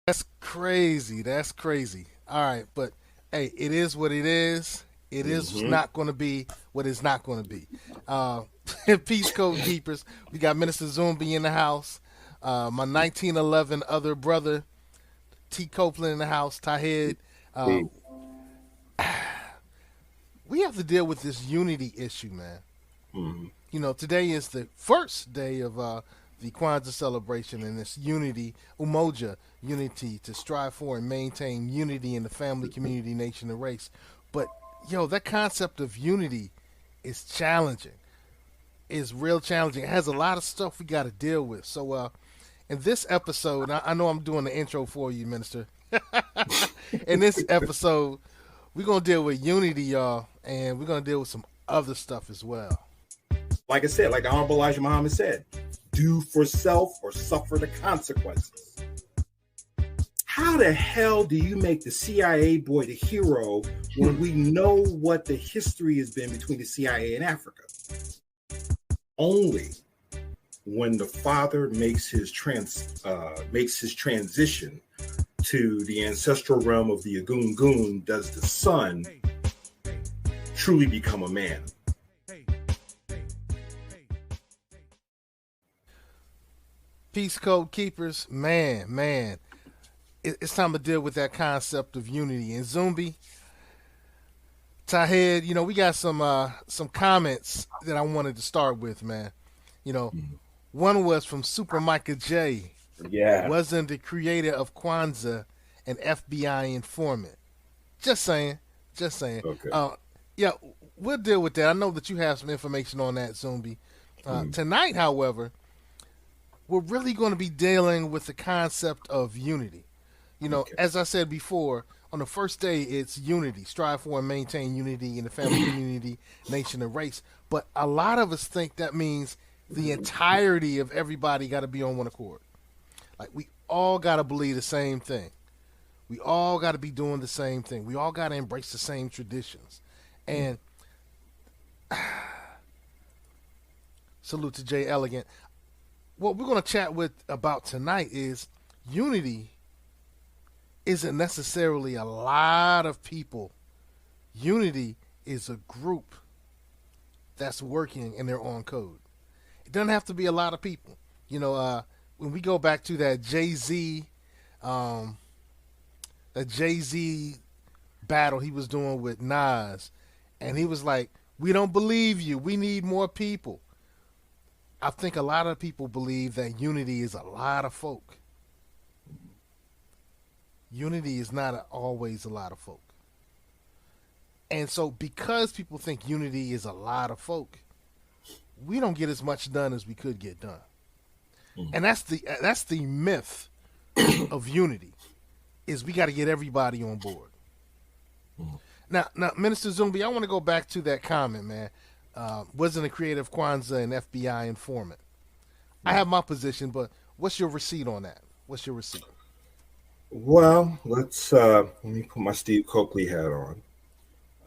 That's crazy. That's crazy. All right, but hey, it is what it is. It is Hmm. not going to be what it's not going to be. Uh, Peace Code Keepers. We got Minister Zumbi in the house. My 1911 other brother, T. Copeland in the house. Tahed. Uh, Peace. we have to deal with this unity issue, man. Hmm. Today is the first day of the Kwanzaa celebration, and it's unity, umoja, unity, to strive for and maintain unity in the family, community, nation, and race. But, that concept of unity is challenging. It's real challenging. It has a lot of stuff we got to deal with. So, in this episode, I know I'm doing the intro for you, Minister. In this episode, we're going to deal with unity, y'all, and we're going to deal with some other stuff as well. Like I said, like the Honorable Elijah Muhammad said, do for self or suffer the consequences. How the hell do you make the CIA boy the hero when we know what the history has been between the CIA and Africa? Only when the father makes his transition to the ancestral realm of the Agun does the son truly become a man. Peace Code Keepers, man, it's time to deal with that concept of unity. And Zumbi, Tahed, we got some comments that I wanted to start with, man. You know, one was from Super Micah J. Yeah. Wasn't the creator of Kwanzaa an FBI informant? Just saying, just saying. Okay. Yeah, we'll deal with that. I know that you have some information on that, Zumbi. Tonight, however, we're really going to be dealing with the concept of unity. Okay. As I said before, on the first day, it's unity. Strive for and maintain unity in the family, community, nation, and race. But a lot of us think that means the entirety of everybody got to be on one accord. Like, we all got to believe the same thing. We all got to be doing the same thing. We all got to embrace the same traditions. And salute to Jay Elegant. What we're going to chat with about tonight is unity isn't necessarily a lot of people. Unity is a group that's working in their own code. It doesn't have to be a lot of people. When we go back to um, that Jay Z battle he was doing with Nas, and he was like, "We don't believe you. We need more people." I think a lot of people believe that unity is a lot of folk. Unity is not always a lot of folk. And so, because people think unity is a lot of folk, we don't get as much done as we could get done. And that's the myth of unity, is we got to get everybody on board. Now, Minister Zumbi, I want to go back to that comment, man. Wasn't a creative Kwanzaa an FBI informant? I have my position, but what's your receipt on that? What's your receipt? Well, let me put my Steve Coakley hat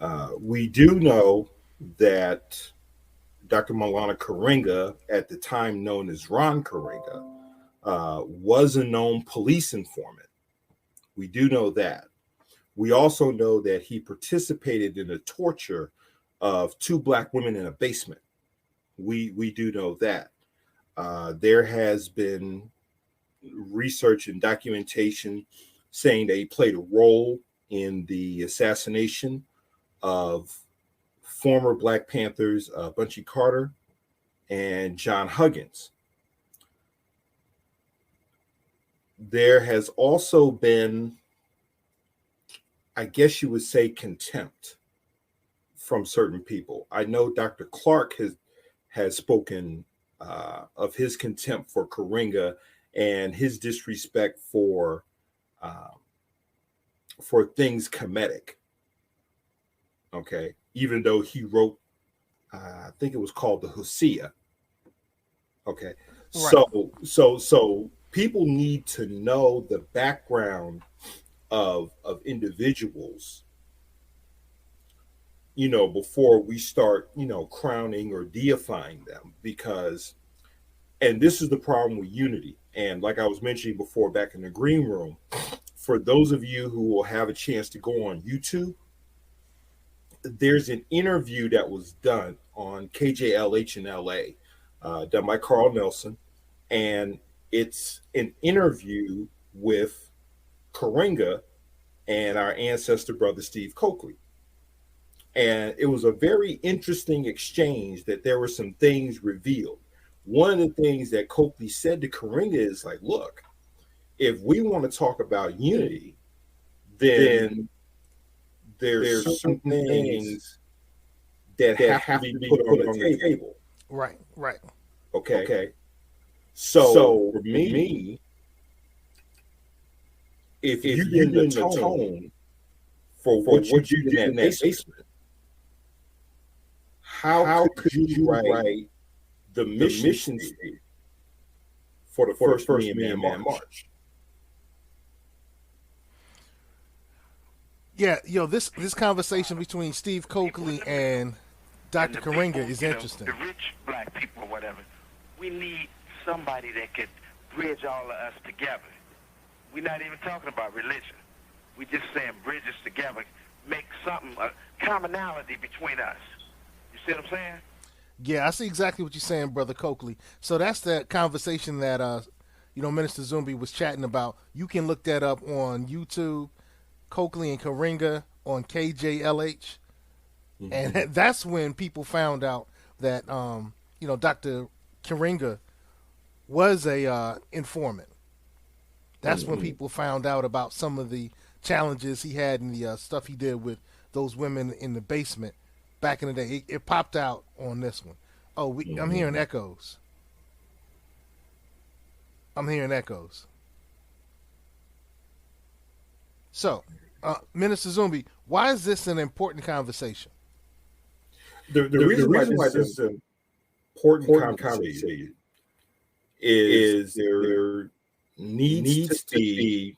on. We do know that Dr. Malana Karenga, at the time known as Ron Karenga, was a known police informant. We do know that. We also know that he participated in the torture of two black women in a basement. We do know that. There has been research and documentation saying that he played a role in the assassination of former Black Panthers Bunchy Carter and John Huggins. There has also been, I guess you would say, contempt from certain people. I know Dr. Clark has spoken of his contempt for Karenga and his disrespect uh, for things comedic. Okay, even though he wrote, I think it was called the Hosea. Okay, Right. so people need to know the background of individuals, before we start, crowning or deifying them, because, and this is the problem with unity. And like I was mentioning before back in the green room, for those of you who will have a chance to go on YouTube, there's an interview that was done on KJLH in LA, done by Carl Nelson, and it's an interview with Karinga and our ancestor brother Steve Coakley. And it was a very interesting exchange that there were some things revealed. One of the things that Coakley said to Karinga is like, look, if we want to talk about unity, then there's certain things that have to be put on the table. Right, right. Okay. So for me, if you didn't atone for what you did in that basement, how could you write the mission statement for the first Man March? Yeah, this conversation between Steve Coakley and Dr. Karinga is interesting. The rich black people or whatever, we need somebody that could bridge all of us together. We're not even talking about religion. We're just saying bridge us together, make something, a commonality between us. You see what I'm saying? Yeah, I see exactly what you're saying, Brother Coakley. So that's the conversation that Minister Zumbi was chatting about. You can look that up on YouTube, Coakley and Karinga on KJLH. Mm-hmm. And that's when people found out that Dr. Karinga was a informant. That's when people found out about some of the challenges he had and the stuff he did with those women in the basement back in the day. It popped out on this one. Oh, I'm hearing echoes. So, Minister Zumbi, why is this an important conversation? The reason why this is an important conversation is there needs to be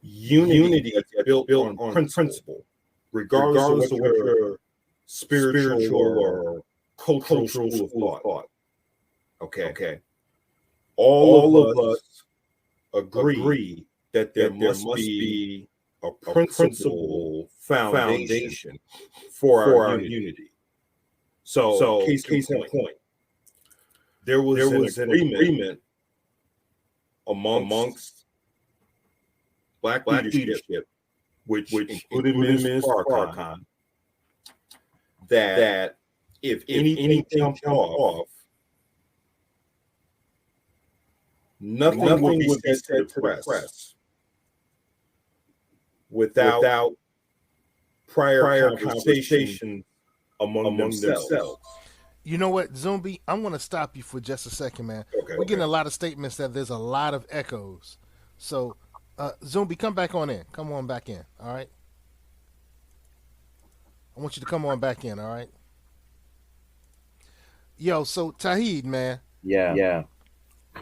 unity that's built on principle, regardless of what your spiritual or cultural school of thought. Okay. All of us agree that there must be a principle foundation for our unity. So case in point, there was an agreement amongst black leadership, which included Ms. Farrakhan, that if anything jumped off, nothing would be said to the press without prior conversation among themselves. You know what, Zumbi? I'm going to stop you for just a second, man. We're getting a lot of statements that there's a lot of echoes. So, Zumbi, come back on in. Come on back in, all right? I want you to come on back in, all right? Yo, so Tauheed, man. Yeah.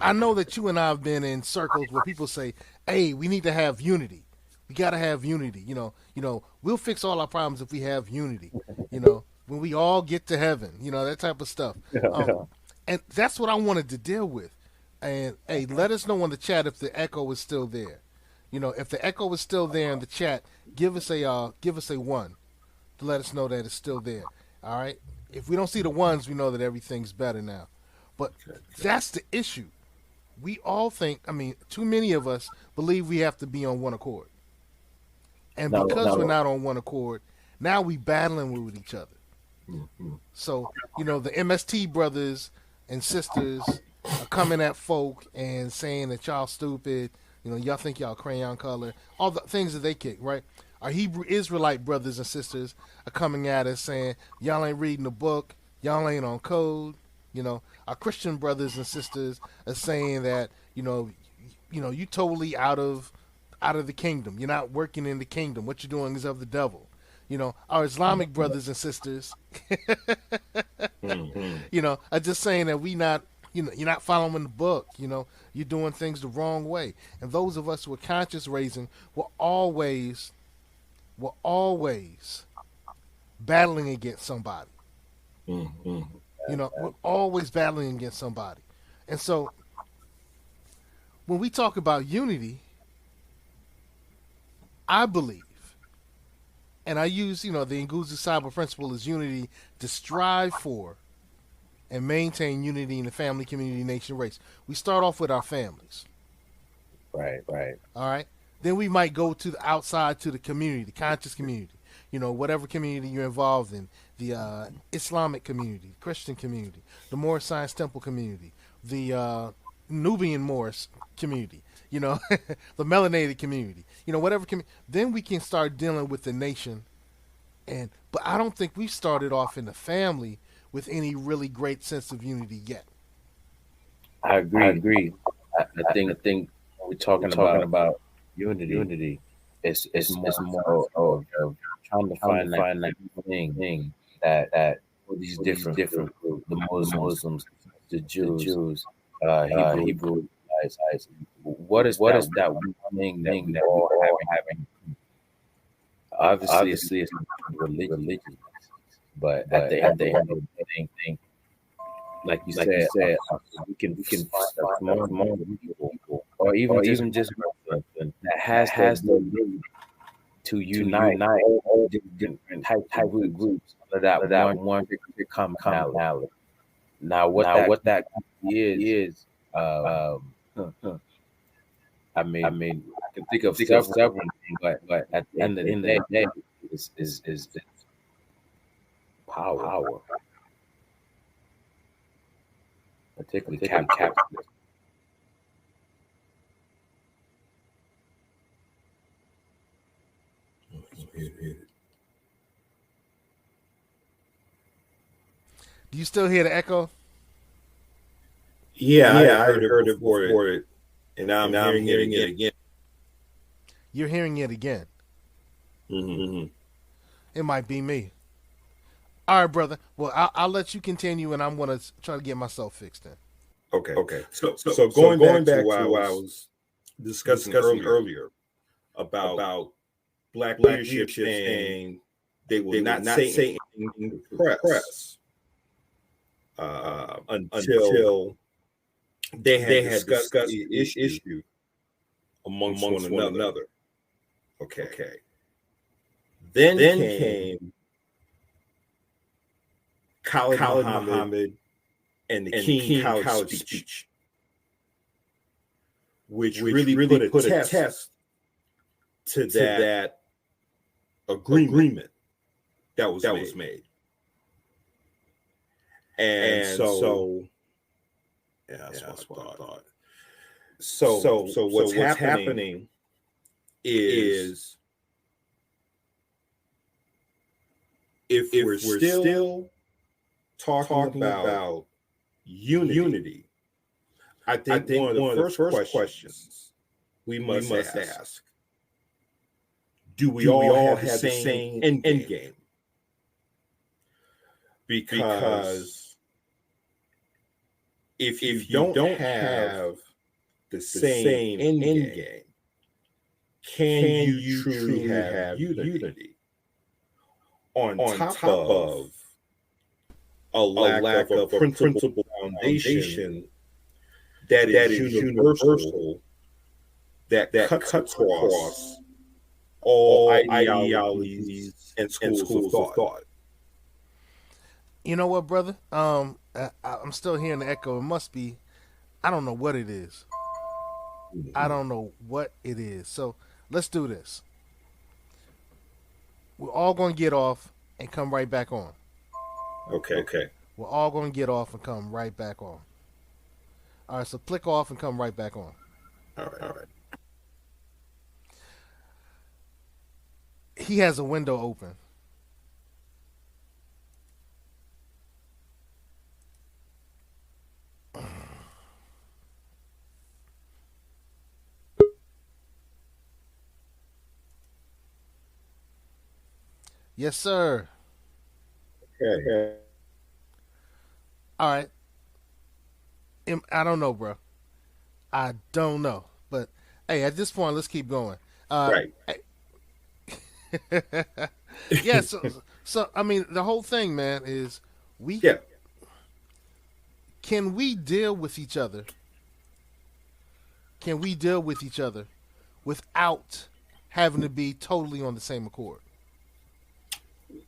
I know that you and I have been in circles where people say, hey, we need to have unity. We got to have unity. We'll fix all our problems if we have unity. When we all get to heaven, that type of stuff. And that's what I wanted to deal with. And hey, let us know in the chat if the echo is still there. If the echo is still there in the chat, give us a one to let us know that it's still there. All right. If we don't see the ones, we know that everything's better now. But that's the issue. We all think. Too many of us believe we have to be on one accord. And because we're not on one accord, now we battling with each other. Mm-hmm. So, the MST brothers and sisters are coming at folk and saying that y'all stupid, y'all think y'all crayon color, all the things that they kick, right? Our Hebrew Israelite brothers and sisters are coming at us saying, y'all ain't reading the book, y'all ain't on code. Our Christian brothers and sisters are saying that, you totally out of the kingdom. You're not working in the kingdom. What you're doing is of the devil. Our Islamic brothers and sisters, are just saying that you're not following the book. You're doing things the wrong way. And those of us who are conscious raising will always battling against somebody. We're always battling against somebody. And so when we talk about unity, I believe, and I use the Nguzi Saiba principle as unity to strive for and maintain unity in the family, community, nation, race. We start off with our families. Right, right. All right. Then we might go to the outside to the community, the conscious community. Whatever community you're involved in, the Islamic community, Christian community, the Moorish Science Temple community, the Nubian Moorish community, the melanated community, whatever community. Then we can start dealing with the nation. But I don't think we've started off in the family with any really great sense of unity yet. I agree. I agree. I think we're talking about unity. It's more of trying to find that thing that all these different groups, the Muslims, the Jews, Hebrew guys. What is that one thing that we all having? Obviously, it's religion, but at the end of the day, like you said, we can find a small people, or even just that has the ability to unite all different type of groups under that one big commonality. Now, what that is, I mean, I can think of several things, but at the end of the day, is power, particularly capitalism. Do you still hear the echo? Yeah, I heard it before, and now I'm hearing it again. You're hearing it again. Mm-hmm. It might be me. All right, brother. Well, I'll let you continue, and I'm going to try to get myself fixed then. Okay. So going back to what I was discussing earlier about black leadership saying they will not say anything to the press until they had discussed the issue amongst one another. Okay. Then came Khalid Muhammad and the King Khalid speech, which really put a test to that agreement that was made. And so yeah, that's what I thought. So what's happening is if we're still talking about unity, I think one of the first questions we must ask: do we all have the same end game? Because if you don't have the same end game, can you truly have unity? On top of a lack of a principle foundation that is universal, that cuts across all ideologies and schools of thought. You know what, brother? I'm still hearing the echo. It must be, I don't know what it is. I don't know what it is. So let's do this. We're all going to get off and come right back on. Okay. We're all going to get off and come right back on. All right, so click off and come right back on. All right. He has a window open. Yes, sir. Okay. All right. I don't know, bro. I don't know. But, hey, at this point, let's keep going. Right. Yeah, so, I mean, the whole thing, man, is can we deal with each other? can we deal with each other without having to be totally on the same accord?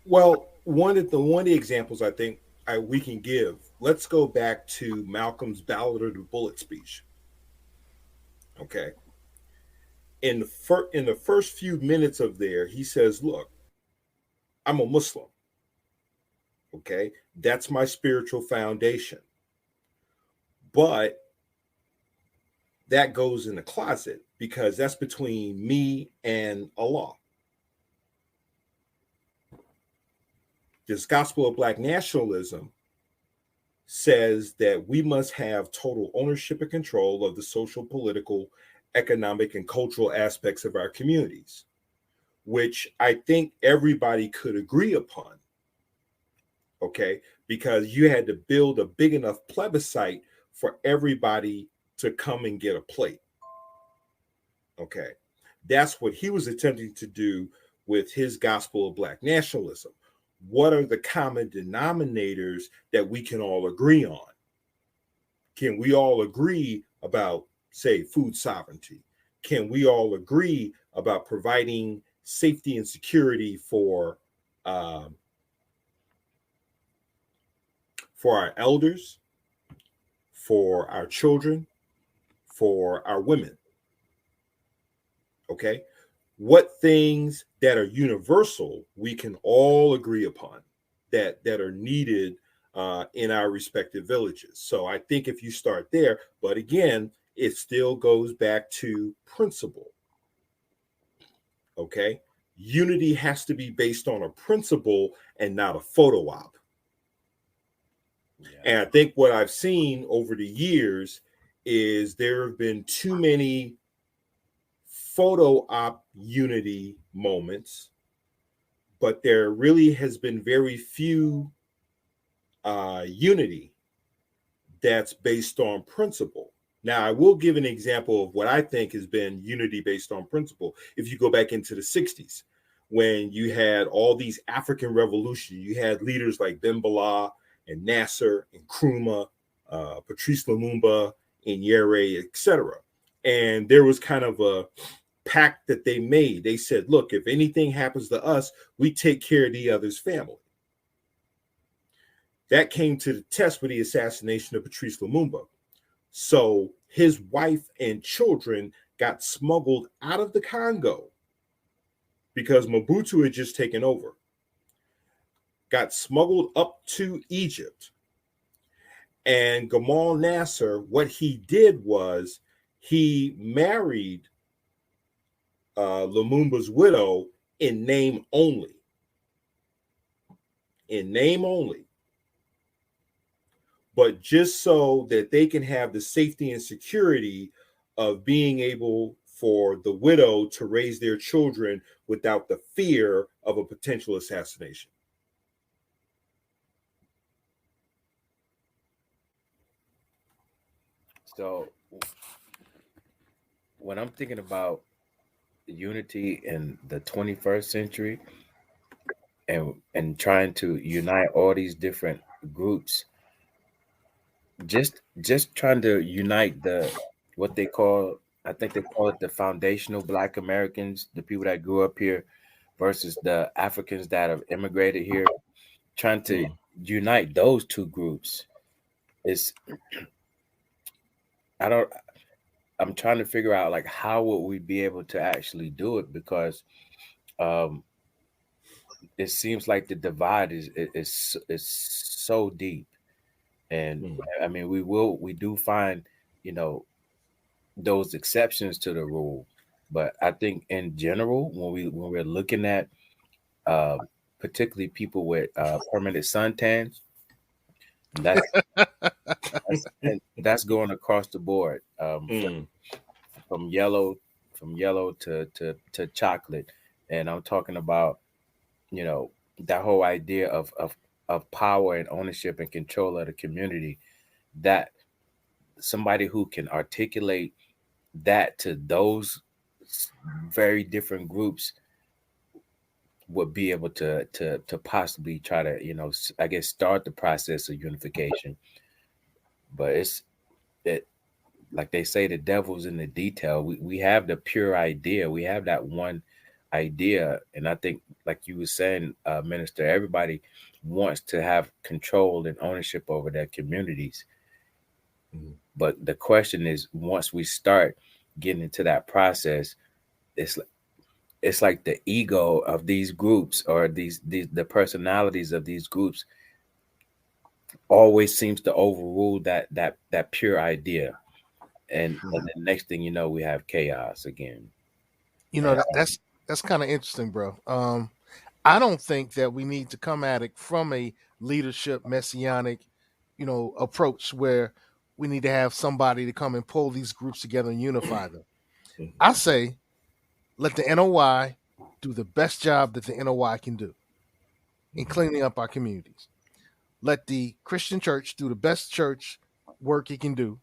Well, one of the examples I think we can give. Let's go back to Malcolm's Ballad of the Bullet speech. Okay, in the first few minutes of there, he says, "Look, I'm a Muslim. Okay, that's my spiritual foundation, but that goes in the closet because that's between me and Allah." This gospel of black nationalism says that we must have total ownership and control of the social, political, economic, and cultural aspects of our communities, which I think everybody could agree upon. Okay, because you had to build a big enough plebiscite for everybody to come and get a plate. Okay, that's what he was attempting to do with his gospel of black nationalism. What are the common denominators that we can all agree on? Can we all agree about, say, food sovereignty? Can we all agree about providing safety and security um, for our elders, for our children, for our women? Okay, what things that are universal we can all agree upon that are needed in our respective villages. So I think if you start there, but again, it still goes back to principle. Okay, unity has to be based on a principle and not a photo op. Yeah. And I think what I've seen over the years is there have been too many photo op unity moments, but there really has been very few unity that's based on principle. Now, I will give an example of what I think has been unity based on principle. If you go back into the 60s, when you had all these African revolutions, you had leaders like Ben Bala and Nasser and Nkrumah, Patrice Lumumba, Nyerere, etc. And there was kind of a pact that they made. They said, look, if anything happens to us, we take care of the other's family. That came to the test with the assassination of Patrice Lumumba. So his wife and children got smuggled out of the Congo because Mobutu had just taken over, got smuggled up to Egypt. And Gamal Nasser, what he did was he married Lumumba's widow in name only. In name only. But just so that they can have the safety and security of being able for the widow to raise their children without the fear of a potential assassination. So when I'm thinking about unity in the 21st century and trying to unite all these different groups, just trying to unite what they call, I think they call it the foundational Black Americans, the people that grew up here versus the Africans that have immigrated here, trying to unite those two groups is, I'm trying to figure out like how would we be able to actually do it, because it seems like the divide is so deep. And I mean, we do find, those exceptions to the rule, but I think in general, when we're looking at particularly people with permanent suntans, that's that's going across the board, from yellow to chocolate, and I'm talking about that whole idea of power and ownership and control of the community, that somebody who can articulate that to those very different groups would be able to possibly try to I guess start the process of unification. But it like they say, the devil's in the detail. We have the pure idea. We have that one idea. And I think, like you were saying, Minister, everybody wants to have control and ownership over their communities. Mhm. But the question is, once we start getting into that process, it's it's like the ego of these groups, or these the personalities of these groups always seems to overrule that pure idea. And the next thing you know, we have chaos again. You know And that's kind of interesting, bro. I don't think that we need to come at it from a leadership messianic, approach where we need to have somebody to come and pull these groups together and unify them. Mhm. I say let the NOI do the best job that the NOI can do in Mhm. cleaning up our communities. Let the Christian church do the best church work it can do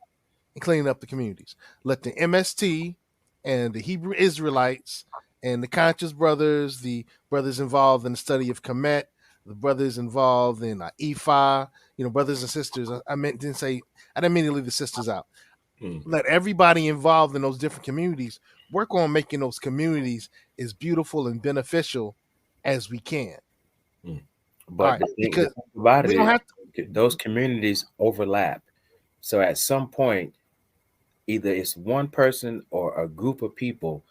in cleaning up the communities. Let the MST and the Hebrew Israelites and the Conscious Brothers, the brothers involved in the study of Kemet, the brothers involved in Ifa, brothers and sisters. I didn't mean to leave the sisters out. Mhm. Let everybody involved in those different communities work on making those communities as beautiful and beneficial as we can. Mhm. All but right, the because thing about we it don't have to. is, those communities overlap. So at some point, either it's one person or a group of people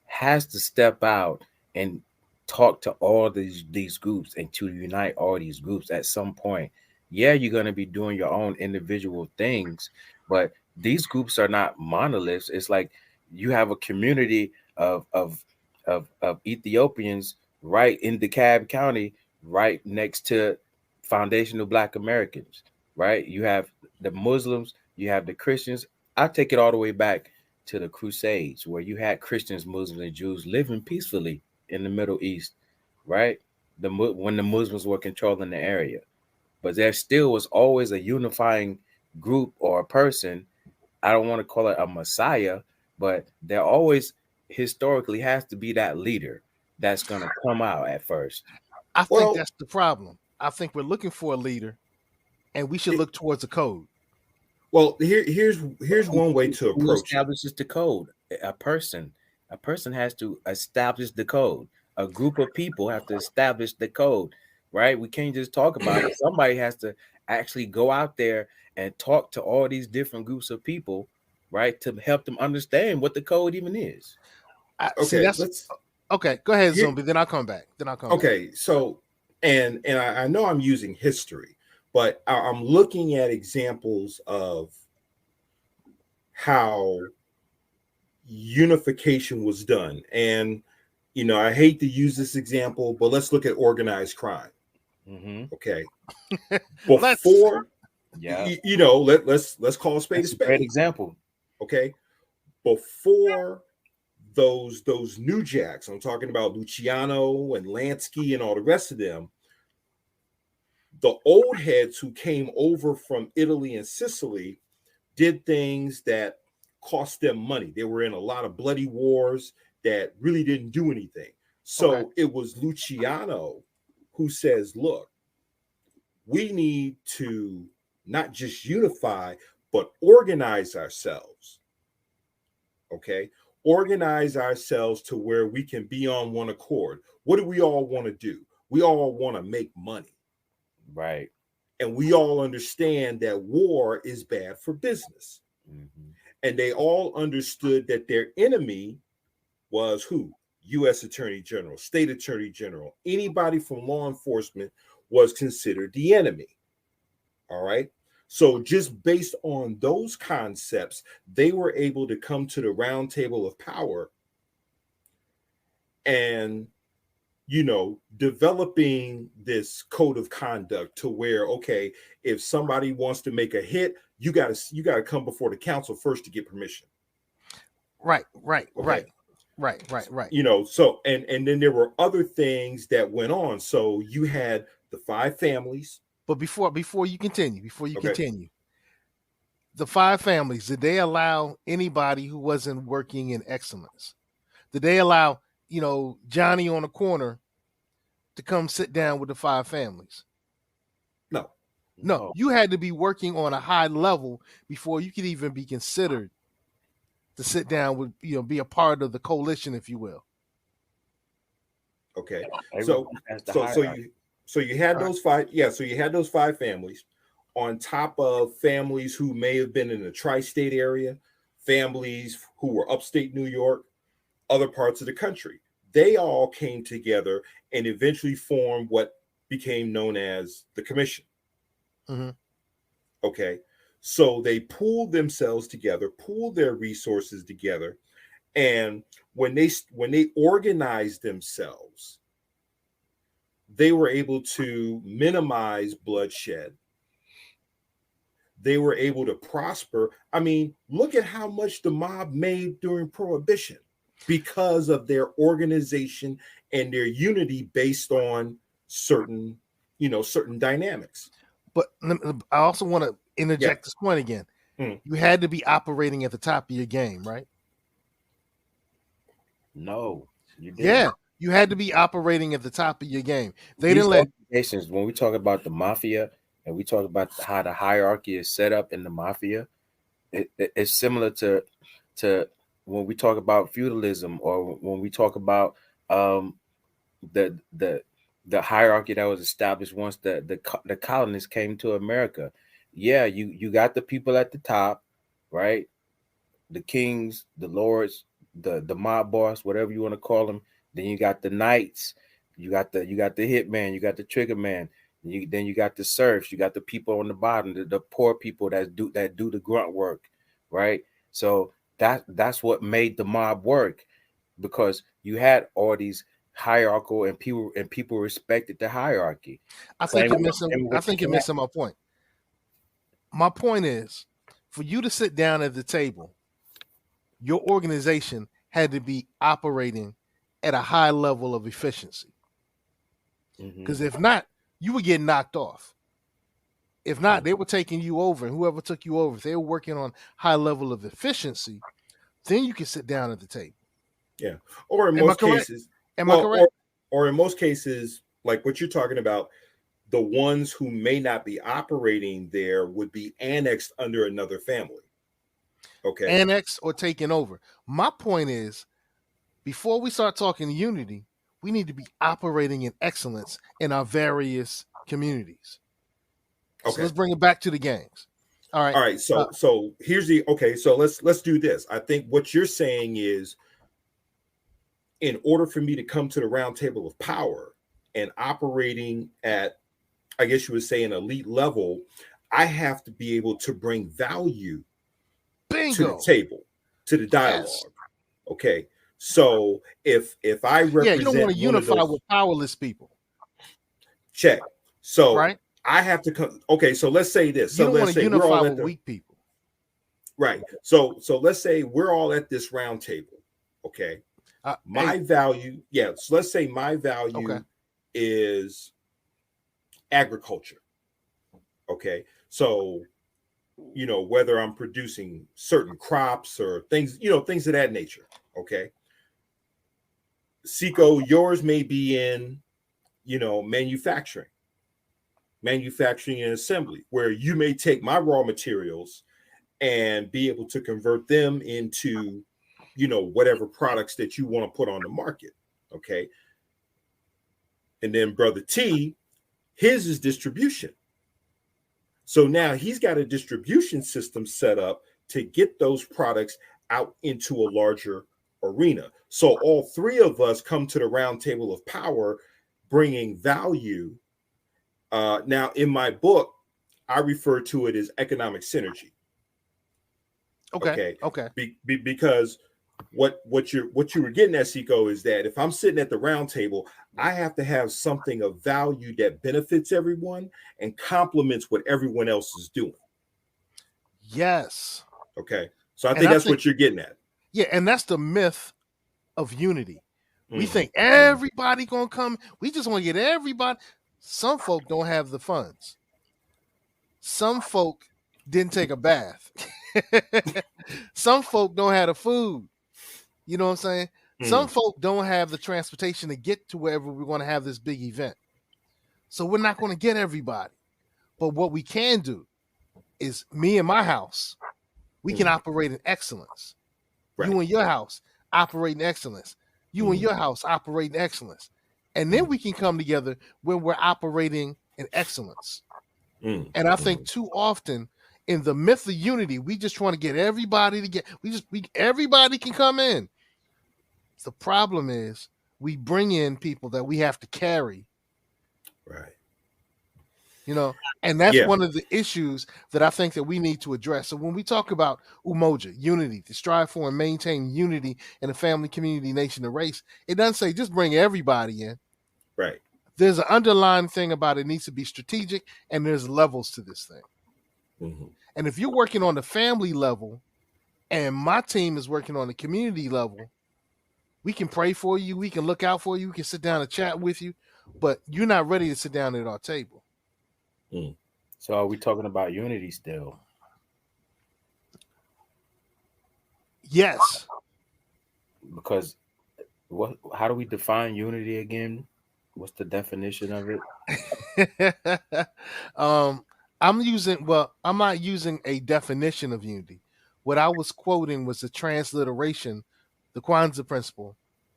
has to step out and talk to all these groups and to unite all these groups at some point. Yeah, you're going to be doing your own individual things, but these groups are not monoliths. It's like you have a community of Ethiopians right in DeKalb County, right next to foundational Black Americans, right? You have the Muslims, you have the Christians. I take it all the way back to the Crusades, where you had Christians, Muslims, and Jews living peacefully in the Middle East, right? When the Muslims were controlling the area, but there still was always a unifying group or a person. I don't want to call it a messiah, but there always historically has to be that leader that's going to come out at first. I think Well, that's the problem. I think we're looking for a leader, and we should it, look towards a code. well, here's who, one way who to who approach it. establishes the code? A person has to establish the code. A group of people have to establish the code, right? We can't just talk about it. Somebody has to actually go out there and talk to all these different groups of people, right, to help them understand what the code even is. I see. Okay, That's let's okay. Go ahead, here. Zombie. Then I'll come back. Then I'll come back. Okay, so and I know I'm using history, but I'm looking at examples of how unification was done. And I hate to use this example, but let's look at organized crime. Mm-hmm. Okay, Let's. before Yeah, let's call a spade a that's a great spade. example. Okay, before those new jacks, I'm talking about Luciano and Lansky and all the rest of them. The old heads who came over from Italy and Sicily did things that cost them money. They were in a lot of bloody wars that really didn't do anything. Okay. So it was Luciano who says, look, we need to not just unify, but organize ourselves. Okay. Organize ourselves to where we can be on one accord. What do we all want to do? We all want to make money. Right. And we all understand that war is bad for business. Mm-hmm. And they all understood that their enemy was who? U.S. Attorney General, State Attorney General, anybody from law enforcement was considered the enemy. All right. So, just based on those concepts, they were able to come to the round table of power and, developing this code of conduct to where, okay, if somebody wants to make a hit, you got to come before the council first to get permission. Right. Right. Okay. Right. Right. Right. Right. So and then there were other things that went on. So you had the five families. But before you continue, Okay. the five families, did they allow anybody who wasn't working in excellence? Did they allow Johnny on the corner to come sit down with the five families? No. No, No. you had to be working on a high level before you could even be considered to sit down with, be a part of the coalition, if you will. Okay. Everyone has the hierarchy. So you had those five. Yeah. So you had those five families on top of families who may have been in the tri-state area, families who were upstate New York, other parts of the country. They all came together and eventually formed what became known as the commission. Mm-hmm. Okay. So they pooled themselves together, pooled their resources together, and when they organized themselves, they were able to minimize bloodshed. They were able to prosper. I mean, look at how much the mob made during Prohibition because of their organization and their unity based on certain dynamics. But I also want to interject this point again. You had to be operating at the top of your game, right? No, you didn't. Yeah, you had to be operating at the top of your game. They didn't let organizations. When we talk about the mafia and we talk about how the hierarchy is set up in the mafia, it's similar to when we talk about feudalism or when we talk about the hierarchy that was established once the colonists came to America. Yeah, you got the people at the top, right? The kings, the lords, the mob boss, whatever you want to call them. Then you got the knights, you got the hitman, you got the trigger man. Then you got the serfs, you got the people on the bottom, the poor people that do the grunt work, right? So that's what made the mob work, because you had all these hierarchical and people respected the hierarchy. I think you're missing my point. My point is, for you to sit down at the table, your organization had to be operating at a high level of efficiency. Because if not, you would get knocked off. If not, they were taking you over, and whoever took you over, if they were working on high level of efficiency, then you can sit down at the table. Yeah. Or in most cases, I correct? Or in most cases, like what you're talking about, the ones who may not be operating there would be annexed under another family. Okay. Annexed or taken over. My point is, before we start talking unity, we need to be operating in excellence in our various communities. Okay. So let's bring it back to the gangs. All right. All right. So here's the So let's do this. I think what you're saying is, in order for me to come to the round table of power and operating at, I guess you would say, an elite level, I have to be able to bring value to the table, to the dialogue. Yes. Okay. So if I represent, you don't want to unify with powerless people. Check. So I have to come. Okay. So let's say this. So you don't want to unify with weak people. Right. So let's say we're all at this round table. Okay. My value. Yeah. So let's say my value is agriculture. Okay. So, whether I'm producing certain crops or things, things of that nature. Okay. Seco, yours may be in, manufacturing and assembly, where you may take my raw materials and be able to convert them into, whatever products that you want to put on the market. Okay. And then Brother T, his is distribution. So now he's got a distribution system set up to get those products out into a larger arena. So all three of us come to the round table of power, bringing value. Now, in my book, I refer to it as economic synergy. Okay. Because what you were getting at, Seco, is that if I'm sitting at the round table, I have to have something of value that benefits everyone and complements what everyone else is doing. Yes. Okay. So I think that's what you're getting at. Yeah, and that's the myth of unity. We think everybody gonna come. We just want to get everybody. Some folk don't have the funds. Some folk didn't take a bath. Some folk don't have the food. You know what I'm saying? Some folk don't have the transportation to get to wherever we're going to have this big event. So we're not going to get everybody. But what we can do is, me and my house, we can operate in excellence. You Right. in your house operate in excellence. You in Mm, your house operate in excellence. And then mm, we can come together when we're operating in excellence. mm, And I think mm. too often in the myth of unity, we just want to get everybody to get everybody can come in. The problem is we bring in people that we have to carry, Right. you know, and that's Yeah. one of the issues that I think that we need to address. So when we talk about umoja, unity, to strive for and maintain unity in a family, community, nation, and race, it doesn't say just bring everybody in. Right. There's an underlying thing about it needs to be strategic, and there's levels to this thing. Mm-hmm. And if you're working on the family level and my team is working on the community level, we can pray for you, we can look out for you, we can sit down and chat with you, but you're not ready to sit down at our table. Mm. So are we talking about unity still? Yes. Because what? How do we define unity again? What's the definition of it? um, I'm not using a definition of unity. What I was quoting was the transliteration, the Kwanzaa principle,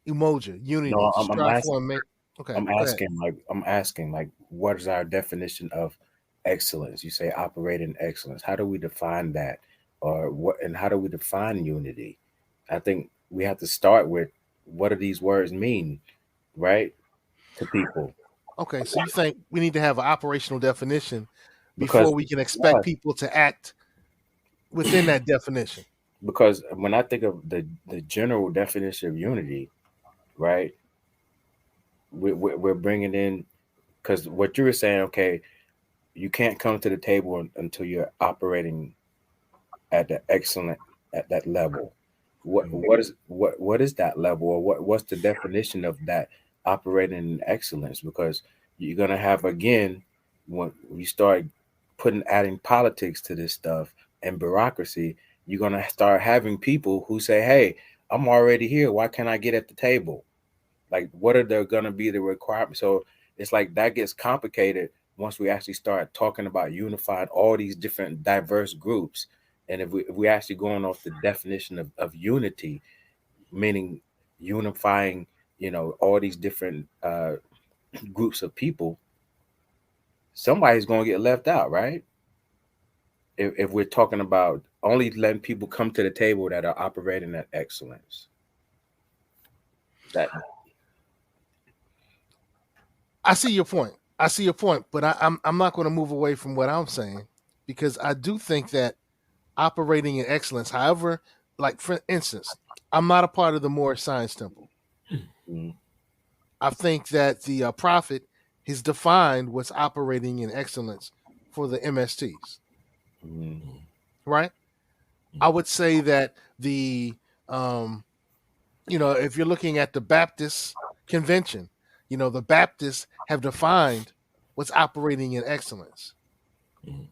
umoja, unity, No, to I'm strive for asking. and make. Okay, I'm go ahead. asking. I'm asking. Like, what is our definition of excellence? You say operate in excellence. How do we define that, or what? And how do we define unity? I think we have to start with what do these words mean, right, to people? Okay, so you think we need to have an operational definition Because before we can expect yeah, people to act within that definition? because when I think of the general definition of unity, right, we're bringing in because what you were saying, okay, you can't come to the table until you're operating at the excellent at that level. Mm. What is that level, or what's the definition of that operating in excellence? Because you're gonna have again when you start adding politics to this stuff and bureaucracy, you're gonna start having people who say, "Hey, I'm already here. Why can't I get at the table?" Like, what are there going to be the requirements? So it's like that gets complicated once we actually start talking about unifying all these different diverse groups. And if we actually going off the definition of unity, meaning unifying, all these different groups of people, somebody's going to get left out, right? If we're talking about only letting people come to the table that are operating at excellence, that I see your point. I see your point, but I'm not going to move away from what I'm saying because I do think that operating in excellence, however, like for instance, I'm not a part of the Moorish Science Temple. mm, I think that the prophet has defined what's operating in excellence for the MSTs, mm, right? I would say that um, if you're looking at the Baptist convention, the Baptists have defined what's operating in excellence. Mm.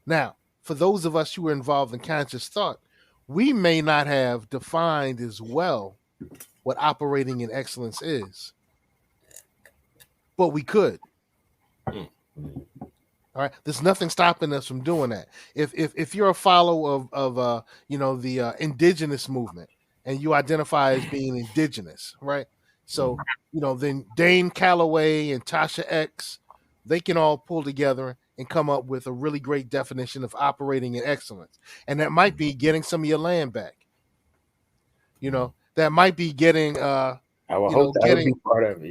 Now, for those of us who are involved in conscious thought, we may not have defined as well what operating in excellence is, but we could. Mm. All right, there's nothing stopping us from doing that. If you're a follower of the indigenous movement and you identify as being indigenous, right? So Mm. then Dane Calloway and Tasha X, they can all pull together and come up with a really great definition of operating in excellence, and that might be getting some of your land back. Mm. That might be getting I would hope that would getting be part of it.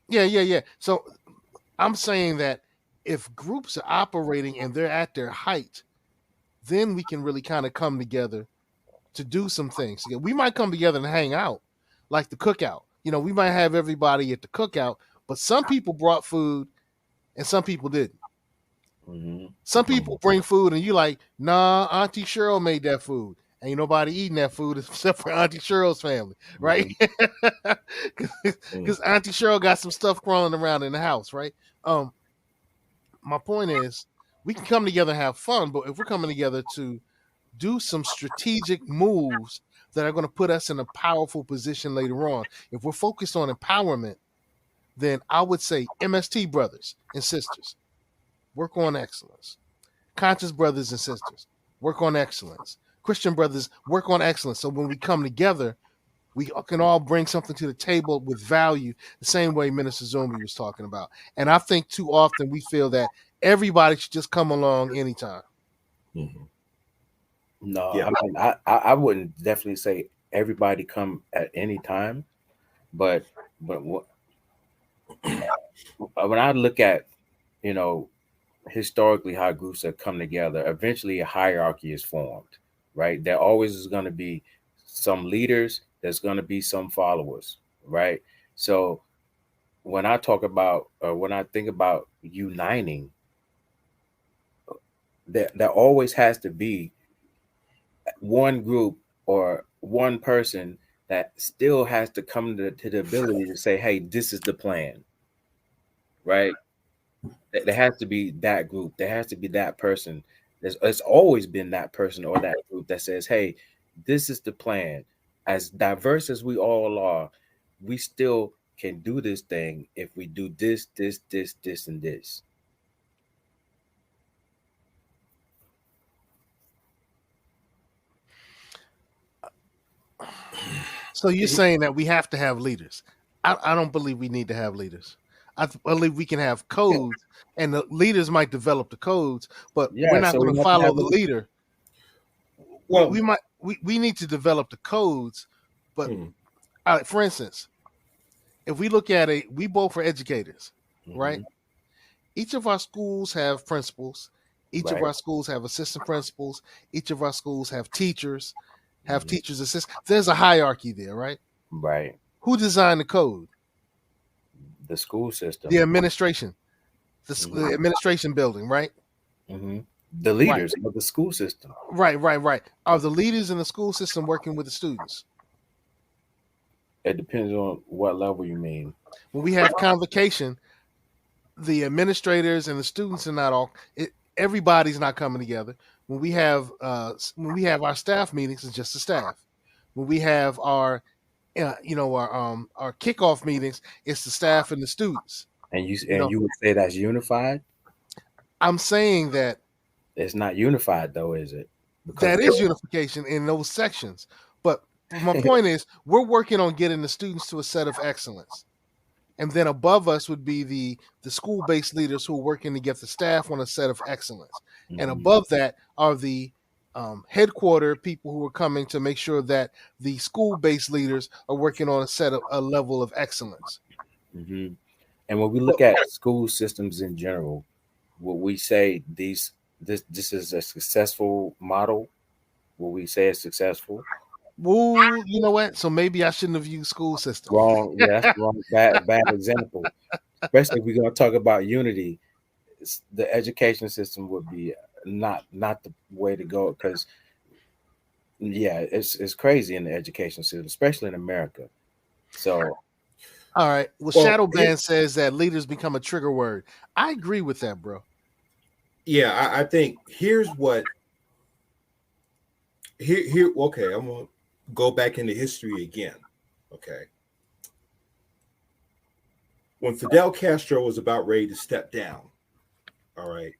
Yeah. yeah. So I'm saying that if groups are operating and they're at their height, then we can really kind of come together to do some things. We might come together and hang out, like the cookout. We might have everybody at the cookout, but some people brought food and some people didn't. Mm-hmm. Some Mm. people bring food and you like, nah, Auntie Cheryl made that food. Ain't nobody eating that food except for Auntie Cheryl's family, right? Mm-hmm. Mm. Because Auntie Cheryl got some stuff crawling around in the house, right? My point is, we can come together and have fun, but if we're coming together to do some strategic moves that are going to put us in a powerful position later on, if we're focused on empowerment, then I would say MST brothers and sisters, work on excellence. Conscious brothers and sisters, work on excellence. Christian brothers work on excellence. So when we come together, we can all bring something to the table with value, the same way Minister Zumbi was talking about. And I think too often we feel that everybody should just come along anytime. Mm-hmm. No, Yeah. I mean, I wouldn't definitely say everybody come at any time, but what, when I look at, you know, historically how groups have come together, eventually a hierarchy is formed, right? There always is going to be some leaders, there's going to be some followers, right? So when I talk about, or when I think about uniting, there always has to be one group or one person that still has to come to the ability to say, hey, this is the plan, right? There has to be that group. There has to be that person. It's always been that person or that group that says, hey, this is the plan. As diverse as we all are, we still can do this thing if we do this, this, this, this, and this. So you're saying that we have to have leaders. I don't believe we need to have leaders. I believe we can have codes, and the leaders might develop the codes, but we're Yeah, not so we going to have to follow have the leader. Well, We need to develop the codes, but mm, for instance, if we look at it, we both are educators, right? Mm-hmm. Each of our schools have principals. Each of Right. our schools have assistant principals. Each of our schools have teachers, have Mm-hmm. teachers assist. There's a hierarchy there, right? Right. Who designed the code? The school The system. administration, the Mm-hmm. administration building, right? Mm-hmm. The Right, leaders of the school system. right. Are the leaders in the school system working with the students? It depends on what level you mean. When we have convocation, the administrators and the students are not all. Everybody's not coming together. When we have our staff meetings, it's just the staff. When we have our kickoff meetings, it's the staff and the students. And You know, you would say that's unified? I'm saying that It's not unified though, is it? Because that is unification in those sections. But my point is, we're working on getting the students to a set of excellence. And then above us would be the school-based leaders who are working to get the staff on a set of excellence. And Mhm, above that are the headquarter people who are coming to make sure that the school-based leaders are working on a level of excellence. mhm. And when we But look at school systems in general, will we say this is a successful model? Will we say it's successful? well, you know what? So maybe I shouldn't have used school system. Wrong. Yeah, that's wrong. Bad example. Especially if we're going to talk about unity, the education system would be not the way to go because yeah, it's crazy in the education system, especially in America. So All right. Well, well, Shadow Band says that leaders become a trigger word. I agree with that, bro. yeah, I think here's what here. Okay, I'm gonna go back into history again. Okay, when Fidel Castro was about ready to step down, all right,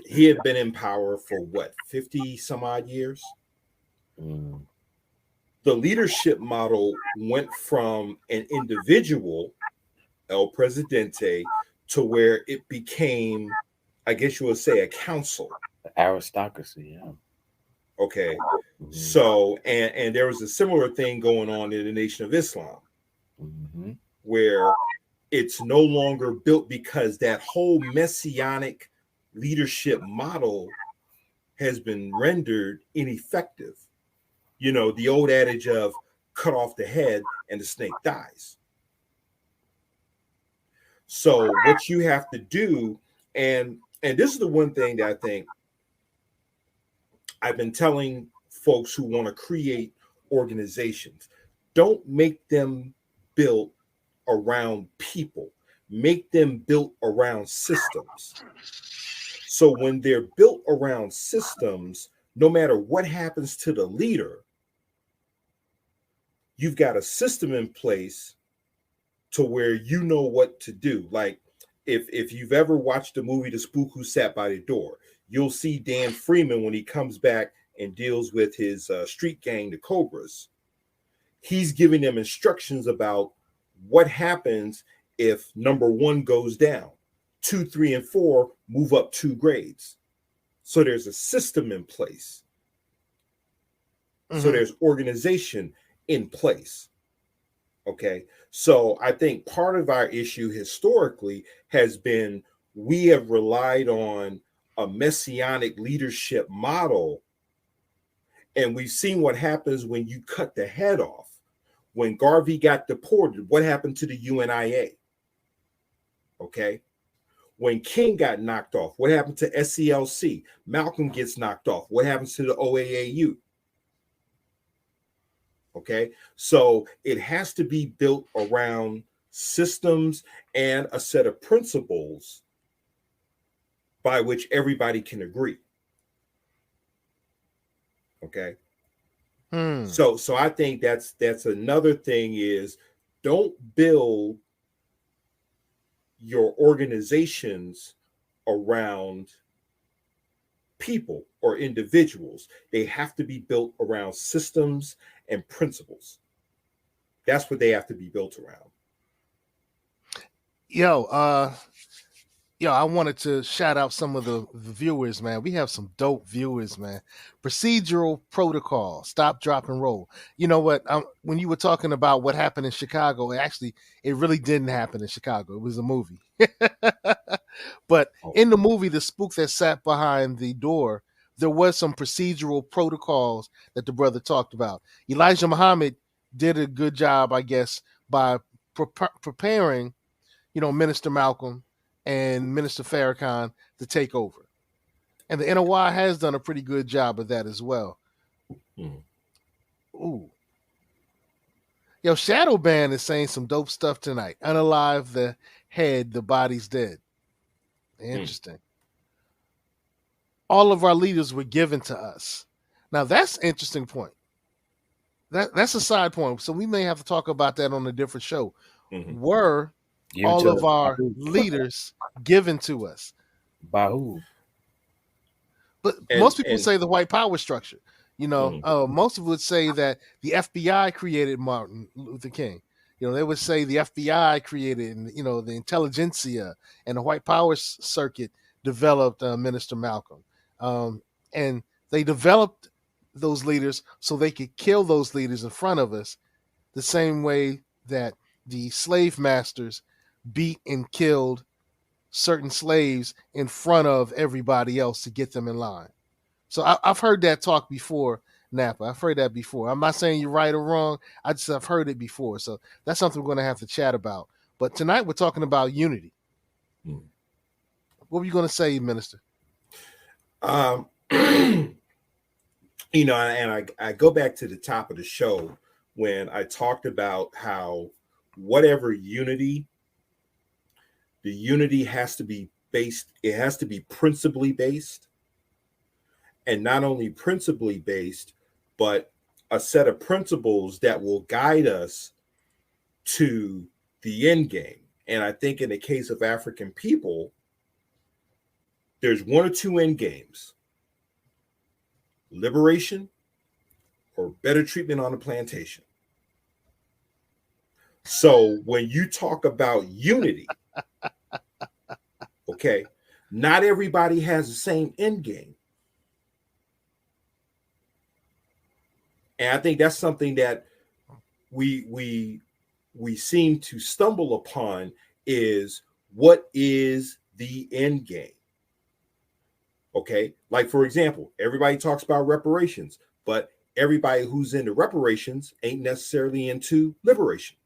he had been in power for what 50 some odd years. mm, The leadership model went from an individual, El Presidente, to where it became, I guess you would say, a council. aristocracy, yeah. Okay. Hmm. So, and there was a similar thing going on in the Nation of Islam, Hmm. where it's no longer built because that whole messianic leadership model has been rendered ineffective. You know, the old adage of cut off the head and the snake dies. So what you have to do, and this is the one thing that I think I've been telling folks who want to create organizations, don't make them built around people, make them built around systems. So when they're built around systems, no matter what happens to the leader, you've got a system in place to where you know what to do. Like if you've ever watched the movie The Spook Who Sat by the Door, you'll see Dan Freeman when he comes back and deals with his street gang, the Cobras, he's giving them instructions about what happens if number one goes down. 2, 3, and 4 move up 2 grades. So there's a system in place. So there's organization in place. Okay. So I think part of our issue historically has been we have relied on a messianic leadership model. And we've seen what happens when you cut the head off. When Garvey got deported, what happened to the UNIA? Okay. When King got knocked off, what happened to SCLC? Malcolm gets knocked off. What happens to the OAAU? Okay. So it has to be built around systems and a set of principles by which everybody can agree. Okay. So I think that's another thing is don't build your organizations around people or individuals. They have to be built around systems and principles. That's what they have to be built around. Yo, I wanted to shout out some of the viewers, man. We have some dope viewers, man. Procedural protocol, stop, drop, and roll. You know what? When you were talking about what happened in Chicago, it really didn't happen in Chicago. It was a movie. But in the movie, The Spook That Sat Behind the Door, there was some procedural protocols that the brother talked about. Elijah Muhammad did a good job, I guess, by preparing, Minister Malcolm and Minister Farrakhan to take over. And the NOI has done a pretty good job of that as well. Ooh. Yo, Shadow Band is saying some dope stuff tonight. Unalive the head, the body's dead. Interesting. All of our leaders were given to us. Now, that's an interesting point. That's a side point. So we may have to talk about that on a different show. Were all of our leaders given to us? By who? But most people say the white power structure. Most of would say that the FBI created Martin Luther King. They would say the FBI created, the intelligentsia and the white power circuit developed Minister Malcolm. And they developed those leaders so they could kill those leaders in front of us the same way that the slave masters beat and killed certain slaves in front of everybody else to get them in line. So I've heard that talk before, Napa. I've heard that before. I'm not saying you're right or wrong. I've heard it before. So that's something we're going to have to chat about. But tonight we're talking about unity. What were you going to say, Minister? And I go back to the top of the show when I talked about how whatever unity, the unity has to be based, it has to be principally based. And not only principally based, but a set of principles that will guide us to the end game. And I think in the case of African people, there's one or two end games: liberation or better treatment on the plantation. So when you talk about unity, okay, not everybody has the same end game. And I think that's something that we seem to stumble upon is what is the end game? Okay, like for example, everybody talks about reparations, but everybody who's into reparations ain't necessarily into liberation.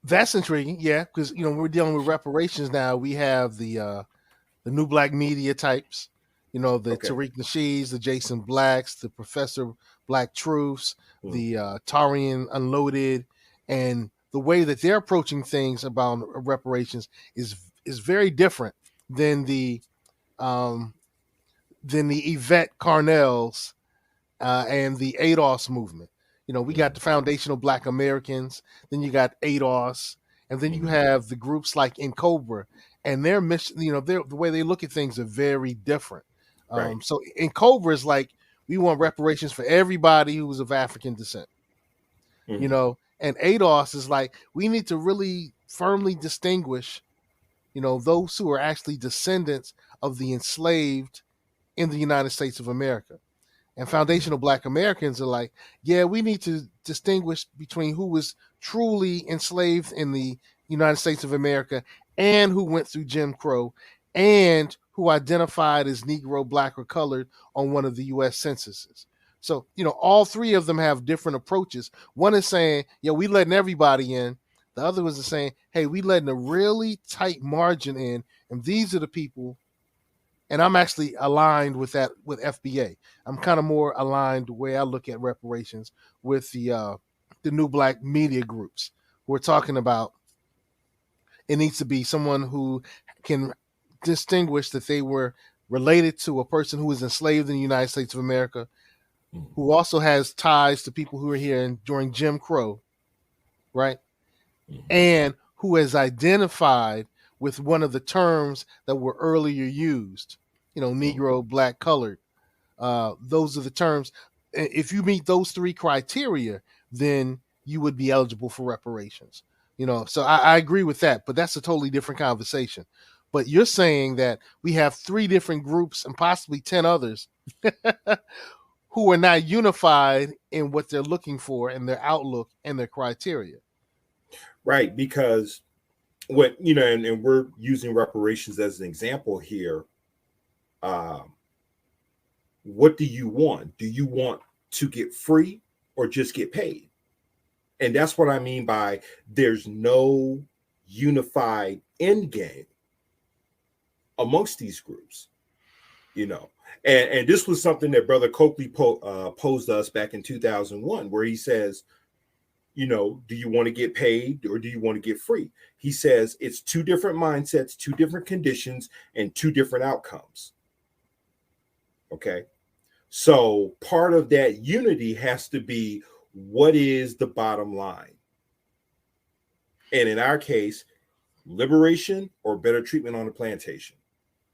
That's intriguing, yeah, because we're dealing with reparations now. We have the new black media types, the Tariq Nasheeds, the Jason Blacks, the Professor Black Truths, the Tarian Unloaded, and the way that they're approaching things about reparations is very different than the Yvette Carnel's and the ADOS movement. We got the Foundational Black Americans, then you got ADOS, and then you have the groups like In Cobra, and their mission, the way they look at things are very different. Right. So in Cobra is like we want reparations for everybody who was of African descent, you Mm-hmm. know. And ADOS is like we need to really firmly distinguish, you know, those who are actually descendants of the enslaved in the United States of America. And foundational Black Americans are like, yeah, we need to distinguish between who was truly enslaved in the United States of America and who went through Jim Crow and who identified as Negro, Black, or colored on one of the US censuses. So, you know, all three of them have different approaches. One is saying, yeah, we letting everybody in. The other was saying, hey, we letting a really tight margin in, and these are the people. And I'm actually aligned with that with FBA. I'm kind of more aligned the way I look at reparations with the new Black media groups. We're talking about it needs to be someone who can distinguish that they were related to a person who was enslaved in the United States of America, who also has ties to people who were here during Jim Crow, right? Mm-hmm. And who has identified with one of the terms that were earlier used, you know, Negro, Black, colored. Those are the terms. If you meet those three criteria, then you would be eligible for reparations. You know, so I agree with that, but that's a totally different conversation. But you're saying that we have three different groups and possibly 10 others who are not unified in what they're looking for and their outlook and their criteria. Right. Because what, you know, and we're using reparations as an example here. Um, what do you want? Do you want to get free or just get paid? And that's what I mean by there's no unified end game amongst these groups, you know. And this was something that Brother Coakley posed us back in 2001, where he says, you know, do you want to get paid or do you want to get free? He says it's two different mindsets, two different conditions, and two different outcomes. Okay. So part of that unity has to be what is the bottom line? And in our case, liberation or better treatment on the plantation.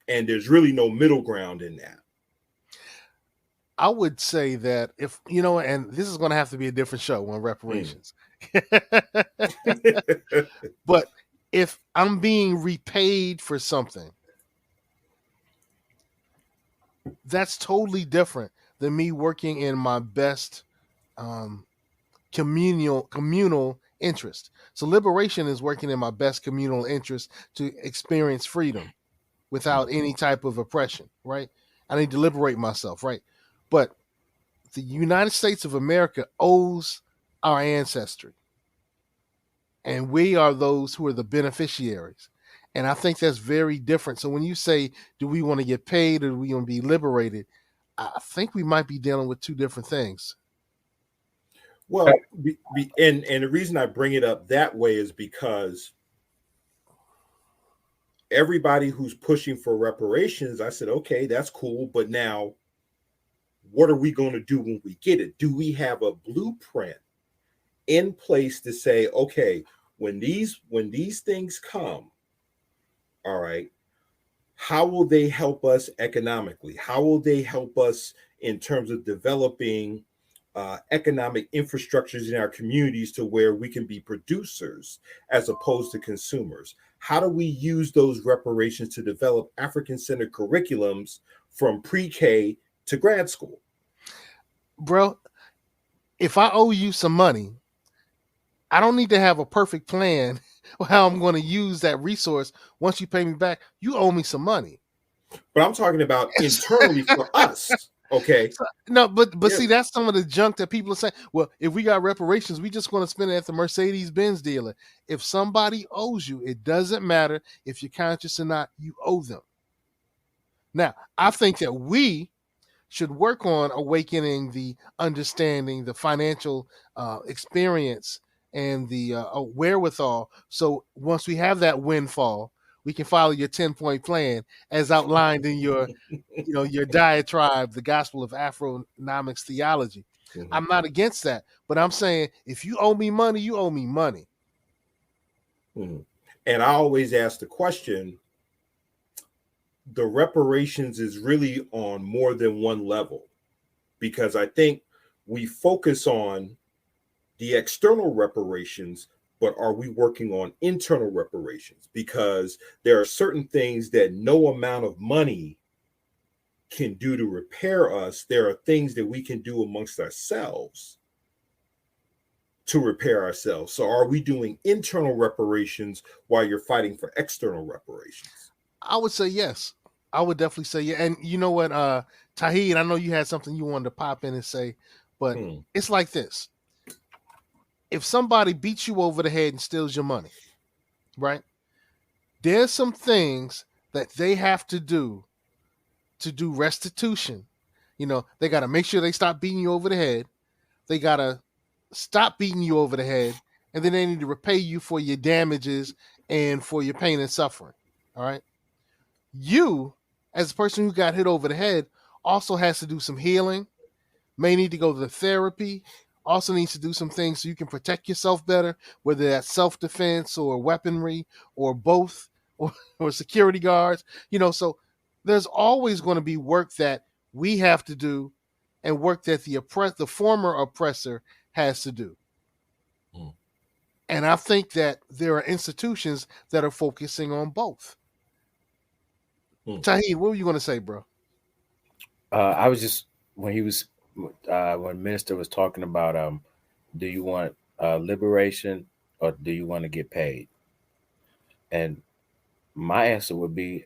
And there's really no middle ground in that. I would say that if, you know, and this is going to have to be a different show on reparations. But if I'm being repaid for something, that's totally different than me working in my best um, communal interest. So liberation is working in my best communal interest to experience freedom without any type of oppression, right? I need to liberate myself, right? But the United States of America owes our ancestry, and we are those who are the beneficiaries. And I think that's very different. So when you say, do we want to get paid or do we want to be liberated? I think we might be dealing with two different things. Well, and the reason I bring it up that way is because everybody who's pushing for reparations, I said, okay, that's cool. But now, what are we going to do when we get it? Do we have a blueprint in place to say, okay, when these things come, all right, how will they help us economically? How will they help us in terms of developing economic infrastructures in our communities to where we can be producers as opposed to consumers? How do we use those reparations to develop African-centered curriculums from pre-K to grad school? Bro, if I owe you some money, I don't need to have a perfect plan how I'm going to use that resource. Once you pay me back, you owe me some money. But I'm talking about internally for us. Okay. So, no, but Yeah. see, that's some of the junk that people are saying. Well, if we got reparations, we just going to spend it at the Mercedes-Benz dealer. If somebody owes you, it doesn't matter if you're conscious or not, you owe them. Now, I think that we should work on awakening the understanding, the financial experience, and the wherewithal. So once we have that windfall, we can follow your 10-point plan as outlined in your, you know, your diatribe, the gospel of Afro-nomics theology. Mm-hmm. I'm not against that, but I'm saying if you owe me money, you owe me money. Mm-hmm. And I always ask the question, the reparations is really on more than one level, because I think we focus on the external reparations, but are we working on internal reparations? Because there are certain things that no amount of money can do to repair us. There are things that we can do amongst ourselves to repair ourselves. So are we doing internal reparations while you're fighting for external reparations? I would say yes. I would definitely say yeah. And you know what, Tahid, I know you had something you wanted to pop in and say, but Hmm. it's like this. If somebody beats you over the head and steals your money, right? There's some things that they have to do restitution. You know, they got to make sure they stop beating you over the head. They got to stop beating you over the head. And then they need to repay you for your damages and for your pain and suffering. All right. You, as a person who got hit over the head, also has to do some healing, may need to go to therapy, also needs to do some things so you can protect yourself better, whether that's self defense or weaponry or both or security guards. You know, so there's always going to be work that we have to do and work that the former oppressor has to do. Mm. And I think that there are institutions that are focusing on both. Tahid, what were you going to say, bro? I was just when he was when minister was talking about do you want liberation or do you want to get paid? And my answer would be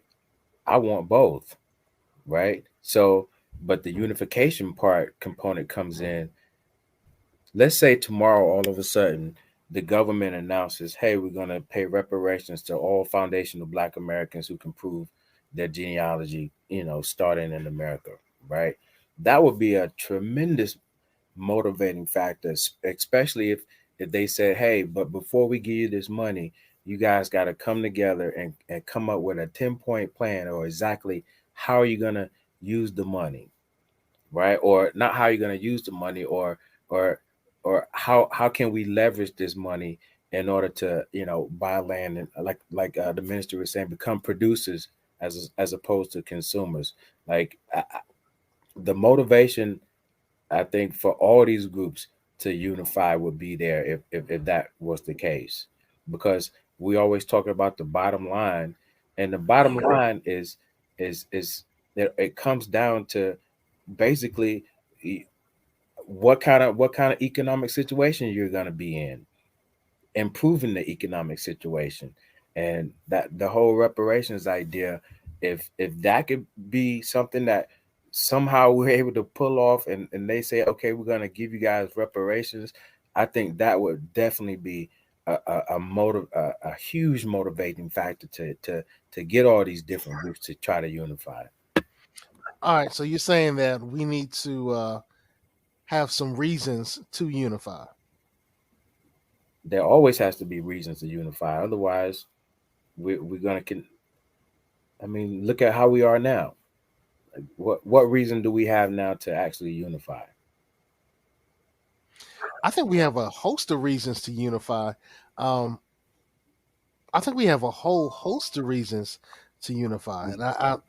I want both, right? So, but the unification part component comes in. Let's say tomorrow, all of a sudden, the government announces, hey, we're going to pay reparations to all foundational Black Americans who can prove their genealogy, starting in America, right? That would be a tremendous motivating factor, especially if they said, hey, but before we give you this money, you guys got to come together and come up with a 10-point plan or exactly how are you going to use the money, right? Or not how you're going to use the money, or or how can we leverage this money in order to buy land and like the minister was saying, become producers as opposed to consumers. Like the motivation, I think, for all these groups to unify would be there if that was the case, because we always talk about the bottom line, and the bottom line is that it comes down to basically what kind of economic situation you're going to be in, improving the economic situation, and that the whole reparations idea, if that could be something that somehow we're able to pull off, and they say, okay, we're going to give you guys reparations, I think that would definitely be a huge motivating factor to get all these different groups to try to unify. All right, so you're saying that we need to have some reasons to unify. There always has to be reasons to unify, otherwise we're going to I mean, look at how we are now. Like, what reason do we have now to actually unify? I think we have a host of reasons to unify. Um, I think we have a whole host of reasons to unify, and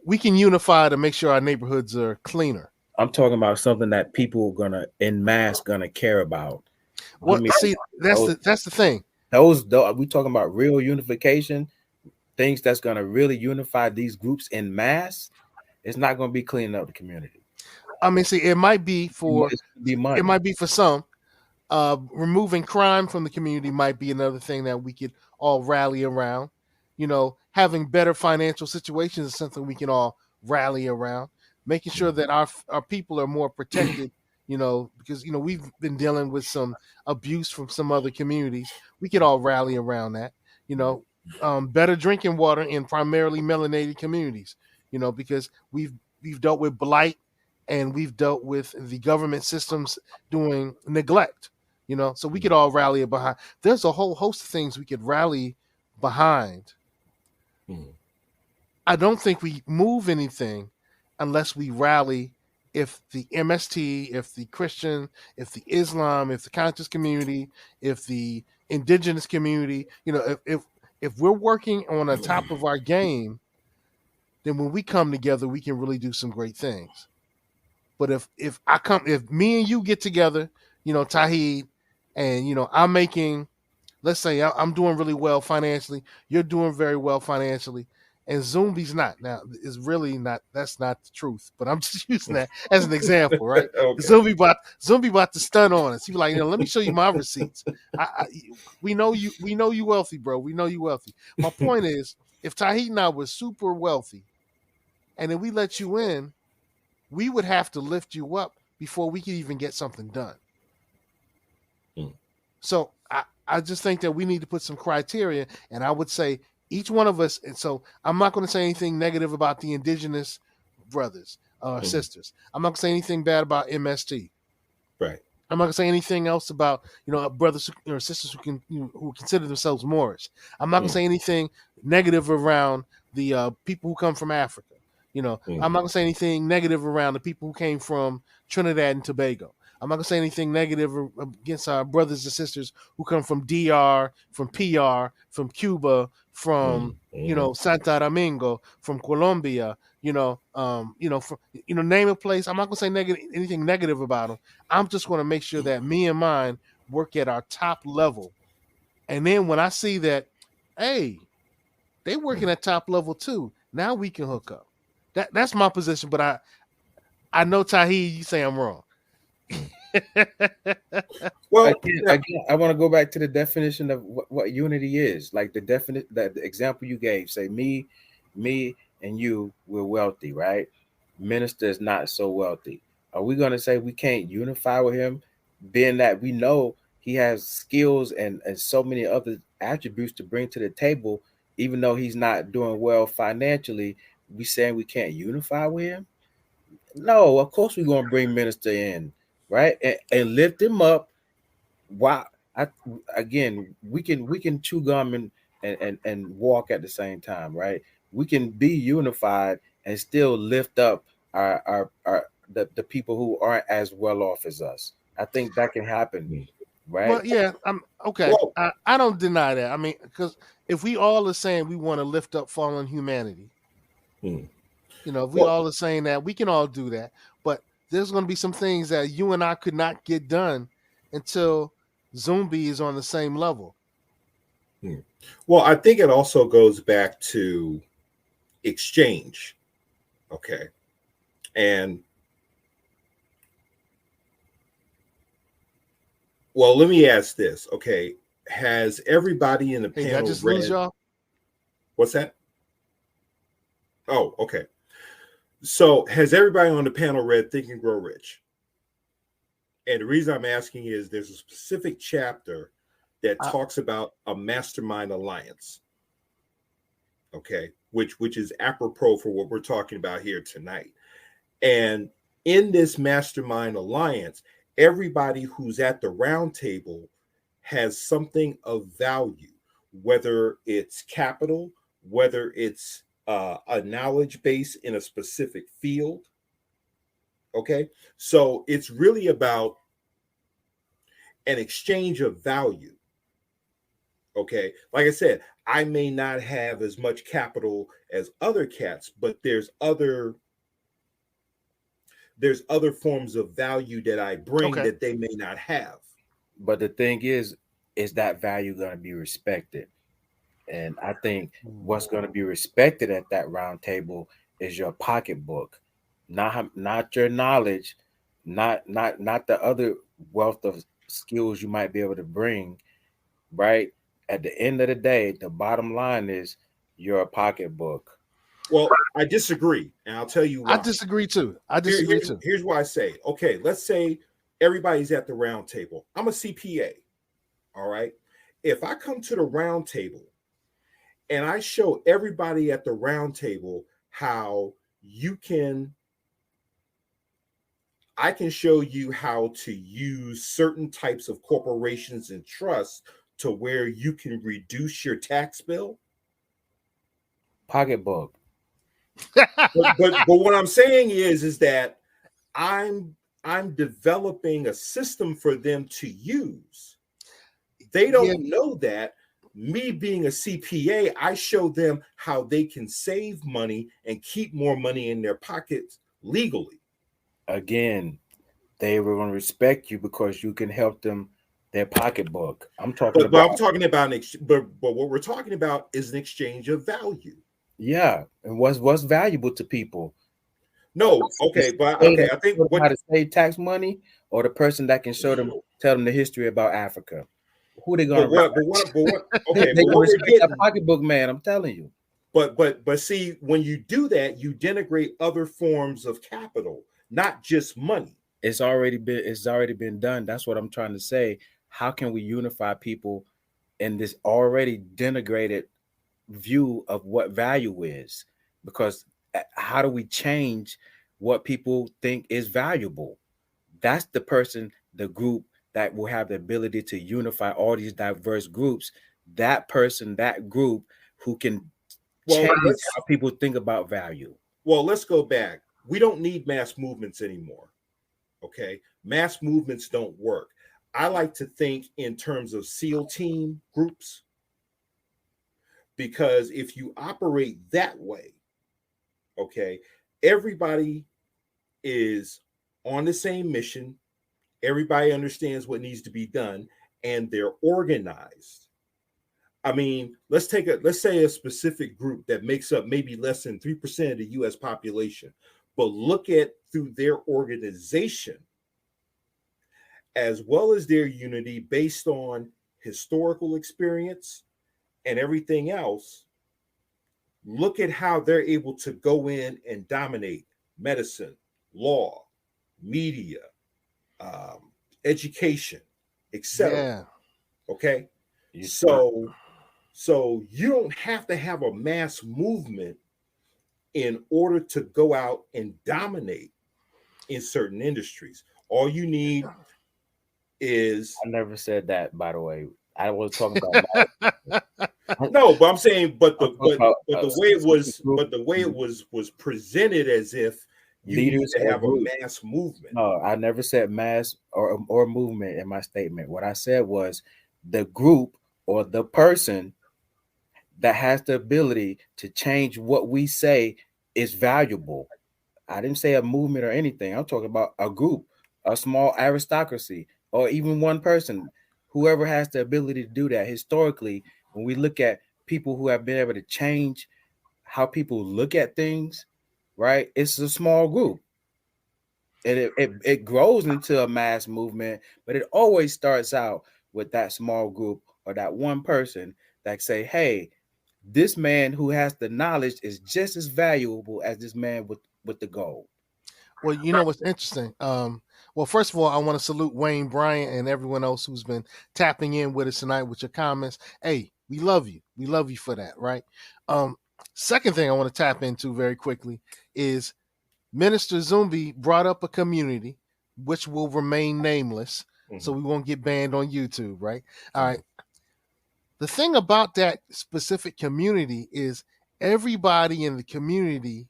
we can unify to make sure our neighborhoods are cleaner. I'm talking about something that people are gonna en masse gonna care about. Give What? me See, those. that's the thing. Those we talking about real unification, things that's gonna really unify these groups en masse. It's not gonna be cleaning up the community. I mean, see, It's gonna be it money. might be for some. Removing crime from the community might be another thing that we could all rally around. You know, having better financial situations is something we can all rally around. Making sure that our people are more protected. You know, because we've been dealing with some abuse from some other communities. We could all rally around that. You know, better drinking water in primarily melanated communities. You know, because we've dealt with blight and we've dealt with the government systems doing neglect. You know, so we could all rally behind. There's a whole host of things we could rally behind. Hmm. I don't think we move anything unless we rally. If the MST, if the Christian, if the Islam, if the conscious community, if the indigenous community, if we're working on the top of our game, then when we come together, we can really do some great things. But if me and you get together, Tahid, and I'm making, let's say I'm doing really well financially, you're doing very well financially, and Zumbi's not. Now, it's really not. That's not the truth. But I'm just using that as an example, right? Okay. Zumbi about to stun on us. He be like, let me show you my receipts. We know you wealthy, bro. We know you wealthy. My point is, if Tahid and I was super wealthy, and then we let you in, we would have to lift you up before we could even get something done. So I just think that we need to put some criteria, and I would say each one of us. And so I'm not going to say anything negative about the Indigenous brothers or sisters. I'm not going to say anything bad about MST. Right. I'm not going to say anything else about brothers or sisters who consider themselves Moorish. I'm not going to say anything negative around the people who come from Africa. I'm not going to say anything negative around the people who came from Trinidad and Tobago. I'm not going to say anything negative against our brothers and sisters who come from DR, from PR, from Cuba, from Santo Domingo, from Colombia. Name a place. I'm not going to say anything negative about them. I'm just going to make sure that me and mine work at our top level, and then when I see that, hey, they working at top level too, now we can hook up. That's my position, but I know Tahid, you say I'm wrong. Well, again, I want to go back to the definition of what unity is. Like the example you gave, say me and you, we're wealthy, right? Minister is not so wealthy. Are we going to say we can't unify with him, being that we know he has skills and so many other attributes to bring to the table, even though he's not doing well financially? We saying we can't unify with him? No, of course we're going to bring minister in, right, and lift him up. Wow. We can chew gum and walk at the same time, right? We can be unified and still lift up the people who aren't as well off as us. I think that can happen, right? Well, yeah, I'm okay. Well, I don't deny that. I mean, because if we all are saying we want to lift up fallen humanity, if we all are saying that, we can all do that. But there's going to be some things that you and I could not get done until Zumbi is on the same level. Well, I think it also goes back to exchange. Okay. And well, let me ask this. Okay. Has everybody in the panel did I just lose y'all? What's that? Oh, okay. So has everybody on the panel read Think and Grow Rich? And the reason I'm asking is there's a specific chapter that talks about a mastermind alliance. Okay, which is apropos for what we're talking about here tonight. And in this mastermind alliance, everybody who's at the round table has something of value, whether it's capital, whether it's a knowledge base in a specific field. Okay, so it's really about an exchange of value. Okay, like I said, I may not have as much capital as other cats, but there's other forms of value that I bring that they may not have. But the thing is that value going to be respected? And I think what's going to be respected at that round table is your pocketbook, not your knowledge, not the other wealth of skills you might be able to bring, right? At the end of the day, the bottom line is your pocketbook. Well, I disagree, and I'll tell you why. I disagree too. Here's why I say, okay, let's say everybody's at the round table. I'm a CPA, all right? If I come to the round table and I show everybody at the round table how I can show you how to use certain types of corporations and trusts to where you can reduce your tax bill. Pocketbook. but what I'm saying is that I'm developing a system for them to use. They don't know that. Me being a CPA, I show them how they can save money and keep more money in their pockets legally. Again, they were going to respect you because you can help them their pocketbook. I'm talking But I'm about, talking about but what we're talking about is an exchange of value. yeah, and what's valuable to people. No, The okay, but CPA okay, that I can think show them what how to save tax money, or the person that can show them, tell them the history about Africa. Who they going to okay, they but gonna what we're respect that getting, pocketbook man. I'm telling you. but see, when you do that, you denigrate other forms of capital, not just money. It's already been done. That's what I'm trying to say. How can we unify people in this already denigrated view of what value is? Because how do we change what people think is valuable? That's the person, the group that will have the ability to unify all these diverse groups. That person, that group who can Well, change how people think about value. let's go back. We don't need mass movements anymore. Okay, mass movements don't work. I like to think in terms of SEAL team groups, because if you operate that way, okay, everybody is on the same mission, everybody understands what needs to be done, and they're organized. I mean, let's say a specific group that makes up maybe less than 3% of the US population, but look at through their organization as well as their unity based on historical experience and everything else. Look at how they're able to go in and dominate medicine, law, media, education, etc. Yeah. Okay, You smart. so you don't have to have a mass movement in order to go out and dominate in certain industries. All you need is I never said that, by the way. I was talking about no, but I'm saying, I'm talking about but a the way it specific was, group, but the way it was presented as if you need leaders to or have a group. mass movement. No, I never said mass or movement in my statement. What I said was the group or the person that has the ability to change what we say is valuable. I didn't say a movement or anything. I'm talking about a group, a small aristocracy, or even one person, whoever has the ability to do that. Historically, when we look at people who have been able to change how people look at things, right? It's a small group. And it grows into a mass movement, but it always starts out with that small group or that one person that say, hey, this man who has the knowledge is just as valuable as this man with the gold. Well, you know what's interesting? Well, first of all, I want to salute Wayne Bryant and everyone else who's been tapping in with us tonight with your comments. Hey, we love you. We love you for that, right? Um, Second thing I want to tap into very quickly is Minister Zumbi brought up a community which will remain nameless, so Mhm, we won't get banned on YouTube, right? All mhm, right. The thing about that specific community is everybody in the community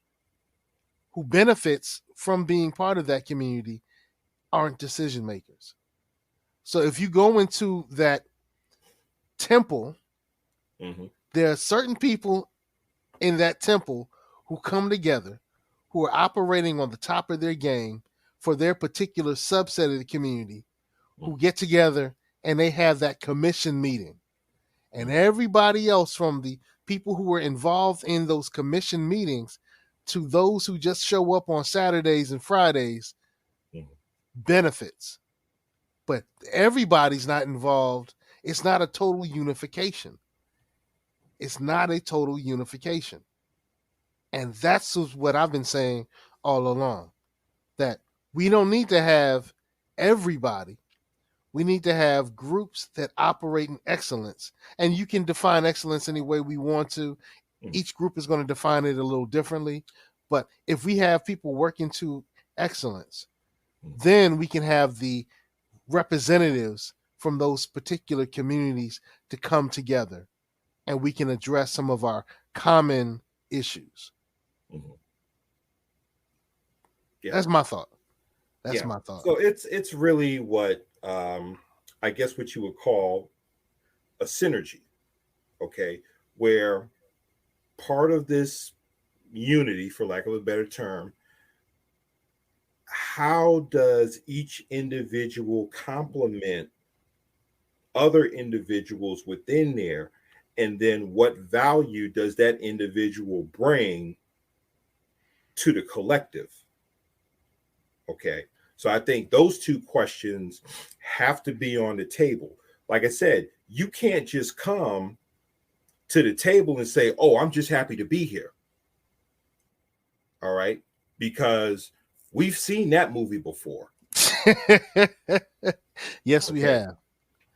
who benefits from being part of that community aren't decision makers. So if you go into that temple, mhm, there are certain people in that temple who come together who are operating on the top of their game for their particular subset of the community mhm, who get together and they have that commission meeting. And mhm, everybody else from the people who were involved in those commission meetings to those who just show up on Saturdays and Fridays mhm, benefits. But everybody's not involved. It's not a total unification. It's not a total unification. And that's what I've been saying all along, that we don't need to have everybody. We need to have groups that operate in excellence. And you can define excellence any way we want to. mhm, Each group is going to define it a little differently. But if we have people working to excellence, mhm, then we can have the representatives from those particular communities to come together and we can address some of our common issues. mhm. Yeah, That's my thought. That's yeah. my thought. So it's really what I guess what you would call a synergy. okay, where part of this unity, for lack of a better term, how does each individual complement other individuals within there? And then what value does that individual bring to the collective? Okay. So I think those two questions have to be on the table. Like I said, you can't just come to the table and say, oh, I'm just happy to be here. All right. Because we've seen that movie before. Yes, we Okay. have.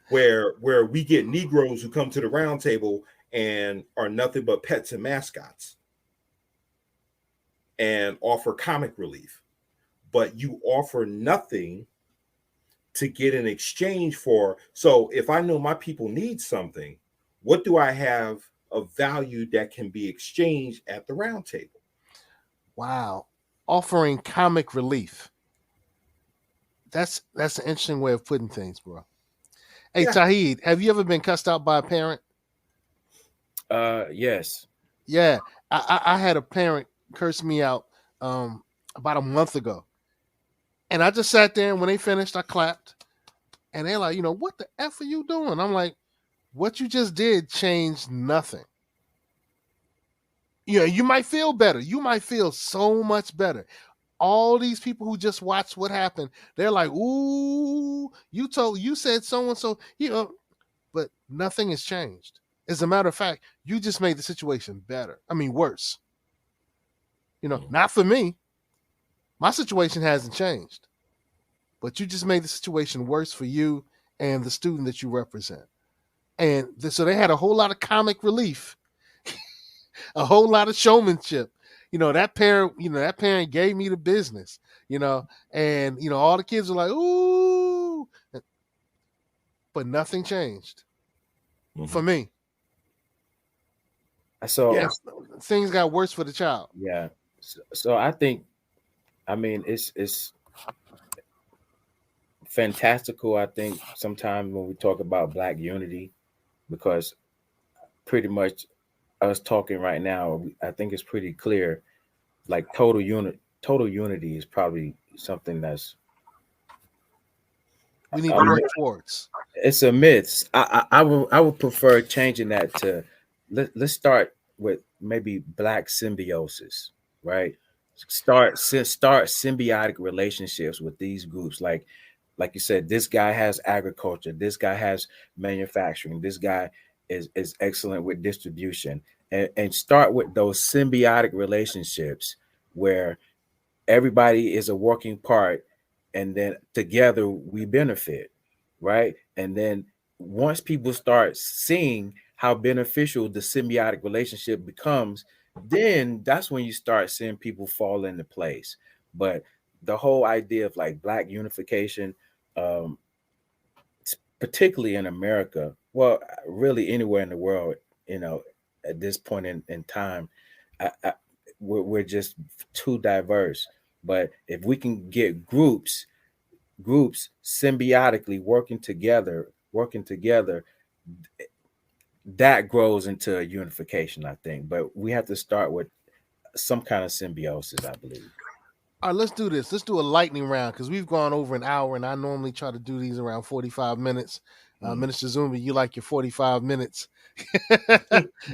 Where we get Negroes who come to the round table and are nothing but pets and mascots and offer comic relief. But you offer nothing to get in exchange for. So if I know my people need something, what do I have of value that can be exchanged at the round table? Wow. Offering comic relief. That's an interesting way of putting things, bro. Hey, Yeah. Tahid, have you ever been cussed out by a parent? Yes. Yeah. I had a parent curse me out about a month ago. And I just sat there and when they finished, I clapped. And they're like, what the F are you doing? I'm like, what you just did changed nothing. You might feel better. You might feel so much better. All these people who just watched what happened, they're like, "Ooh, you said so and so," but nothing has changed. As a matter of fact, you just made the situation better. I mean, worse. Not for me. My situation hasn't changed, but you just made the situation worse for you and the student that you represent. And so they had a whole lot of comic relief, a whole lot of showmanship. That parent gave me the business, and all the kids were like, ooh, but nothing changed for me. So Yeah. Things got worse for the child. yeah. So I think, I mean, it's fantastical. I think sometimes when we talk about Black unity, because pretty much us talking right now, I think it's pretty clear. Like total unity is probably something that's We need to um, work towards. it's a myth. I would prefer changing that to let's start with maybe Black symbiosis, right? Start symbiotic relationships with these groups, like you said, this guy has agriculture, this guy has manufacturing, this guy is excellent with distribution, and start with those symbiotic relationships where everybody is a working part, and then together we benefit, right? And then once people start seeing how beneficial the symbiotic relationship becomes, then that's when you start seeing people fall into place. But the whole idea of like Black unification, um, particularly in America, well, really anywhere in the world, you know, at this point in time, I, we're just too diverse. But if we can get groups symbiotically working together, that grows into a unification, I think. But we have to start with some kind of symbiosis, I believe. All right, let's do this. Let's do a lightning round because we've gone over an hour, and I normally try to do these around 45 minutes. Mm. Minister Zumbi, you like your 45 minutes.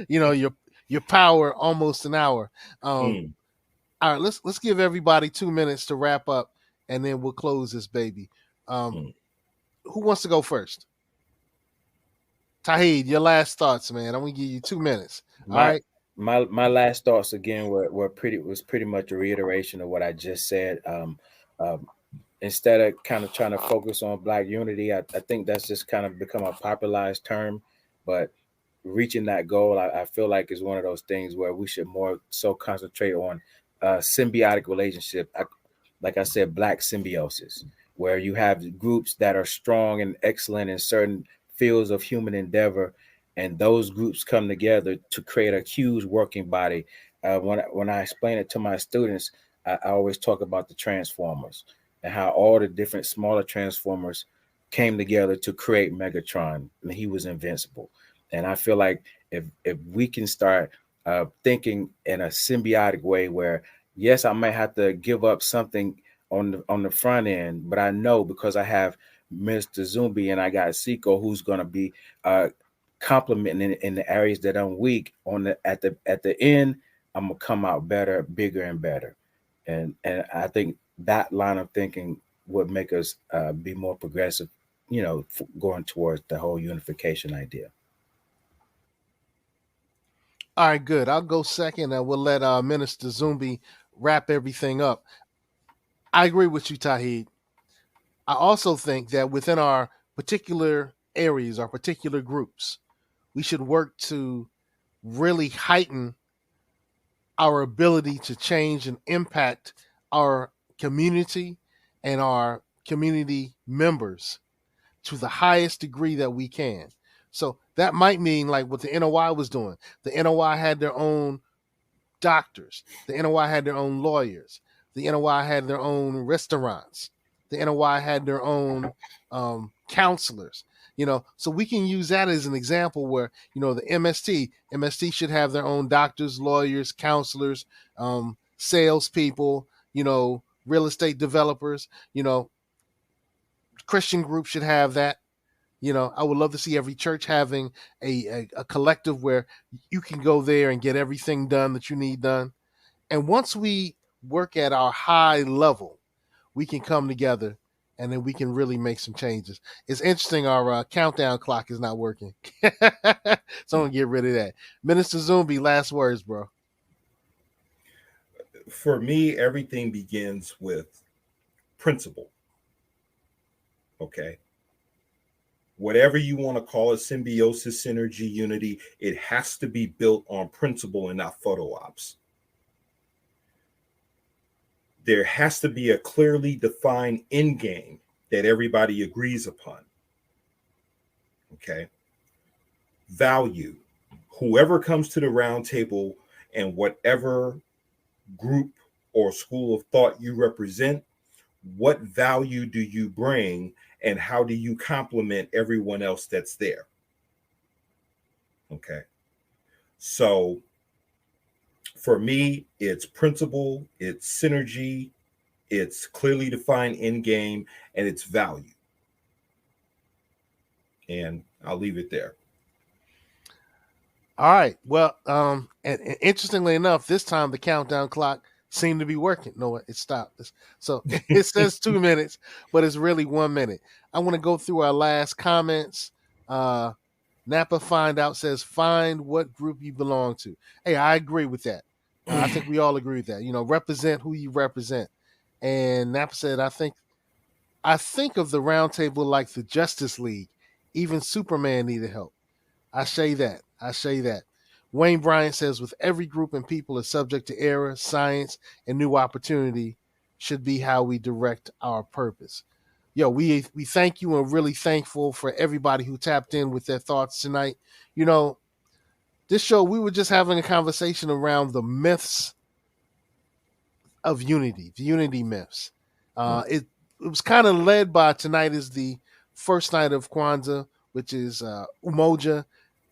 Your power almost an hour. Mm. All right, let's give everybody 2 minutes to wrap up, and then we'll close this baby. Mm. Who wants to go first? Tahid, your last thoughts, man. I'm gonna give you 2 minutes. All My right. my last thoughts again was pretty much a reiteration of what I just said. Um, Instead of kind of trying to focus on Black unity, I think that's just kind of become a popularized term. But reaching that goal, I feel like is one of those things where we should more so concentrate on symbiotic relationship. Like I said, Black symbiosis, where you have groups that are strong and excellent in certain fields of human endeavor, and those groups come together to create a huge working body. When I explain it to my students, I always talk about the transformers and how all the different smaller transformers came together to create Megatron, and he was invincible. And I feel like if we can start thinking in a symbiotic way, where yes, I might have to give up something on the front end, but I know because I have Mr. Zumbi and I got Seiko who's going to be complimenting in the areas that I'm weak on the at the end. I'm gonna come out better, bigger, and better, and I think that line of thinking would make us be more progressive, going towards the whole unification idea. All right, good. I'll go second, and we'll let Minister Zumbi wrap everything up. I agree with you, Tahid. I also think that within our particular areas, our particular groups, we should work to really heighten our ability to change and impact our community and our community members to the highest degree that we can. So that might mean like what the NOI was doing. The NOI had their own doctors. The NOI had their own lawyers. The NOI had their own restaurants. The NOI had their own counselors. So we can use that as an example where the MST should have their own doctors, lawyers, counselors, salespeople. Real estate developers. Christian group should have that. I would love to see every church having a collective where you can go there and get everything done that you need done. And once we work at our high level, we can come together and then we can really make some changes. It's interesting, our countdown clock is not working. So I'm going to get rid of that. Minister Zumbi, last words, bro. For me, everything begins with principle. Okay. Whatever you want to call it, symbiosis, synergy, unity, it has to be built on principle and not photo ops. There has to be a clearly defined end game that everybody agrees upon. Okay. Value. Whoever comes to the round table and whatever group or school of thought you represent, what value do you bring and how do you complement everyone else that's there? Okay. So for me, it's principle, it's synergy, it's clearly defined end game, and it's value. And I'll leave it there. All right. Well, and interestingly enough, this time the countdown clock seemed to be working. No, it stopped. So it says 2 minutes, but it's really 1 minute. I want to go through our last comments. Napa Find Out says, find what group you belong to. Hey, I agree with that. I think we all agree with that. Represent who you represent. And Napa said, I think of the round table like the Justice League. Even Superman needed help. I say that. Wayne Bryant says, with every group and people is subject to error, science, and new opportunity should be how we direct our purpose. We thank you and really thankful for everybody who tapped in with their thoughts tonight. This show, we were just having a conversation around the myths of unity, the unity myths. It was kind of led by tonight is the first night of Kwanzaa, which is Umoja,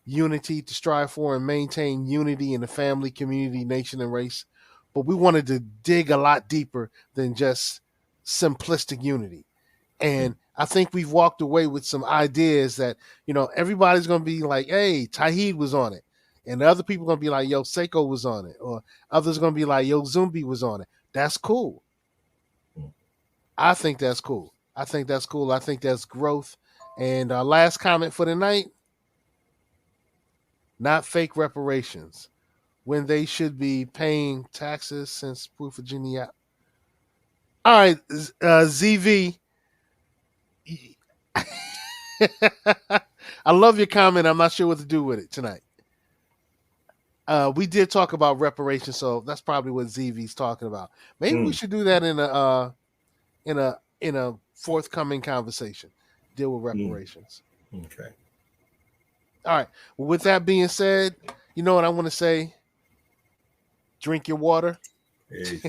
unity, to strive for and maintain unity in the family, community, nation, and race. But we wanted to dig a lot deeper than just simplistic unity. And I think we've walked away with some ideas that, everybody's going to be like, hey, Tahid was on it. And the other people are going to be like, yo, Seiko was on it. Or others are going to be like, yo, Zumbi was on it. That's cool. I think that's cool. I think that's growth. And our last comment for the night, not fake reparations when they should be paying taxes since proof of genealogy. All right, ZV. I love your comment. I'm not sure what to do with it tonight. We did talk about reparations, so that's probably what ZV's talking about. Maybe we should do that in a forthcoming conversation. Deal with reparations. Okay. All right. Well, with that being said, you know what I want to say? Drink your water. Hey.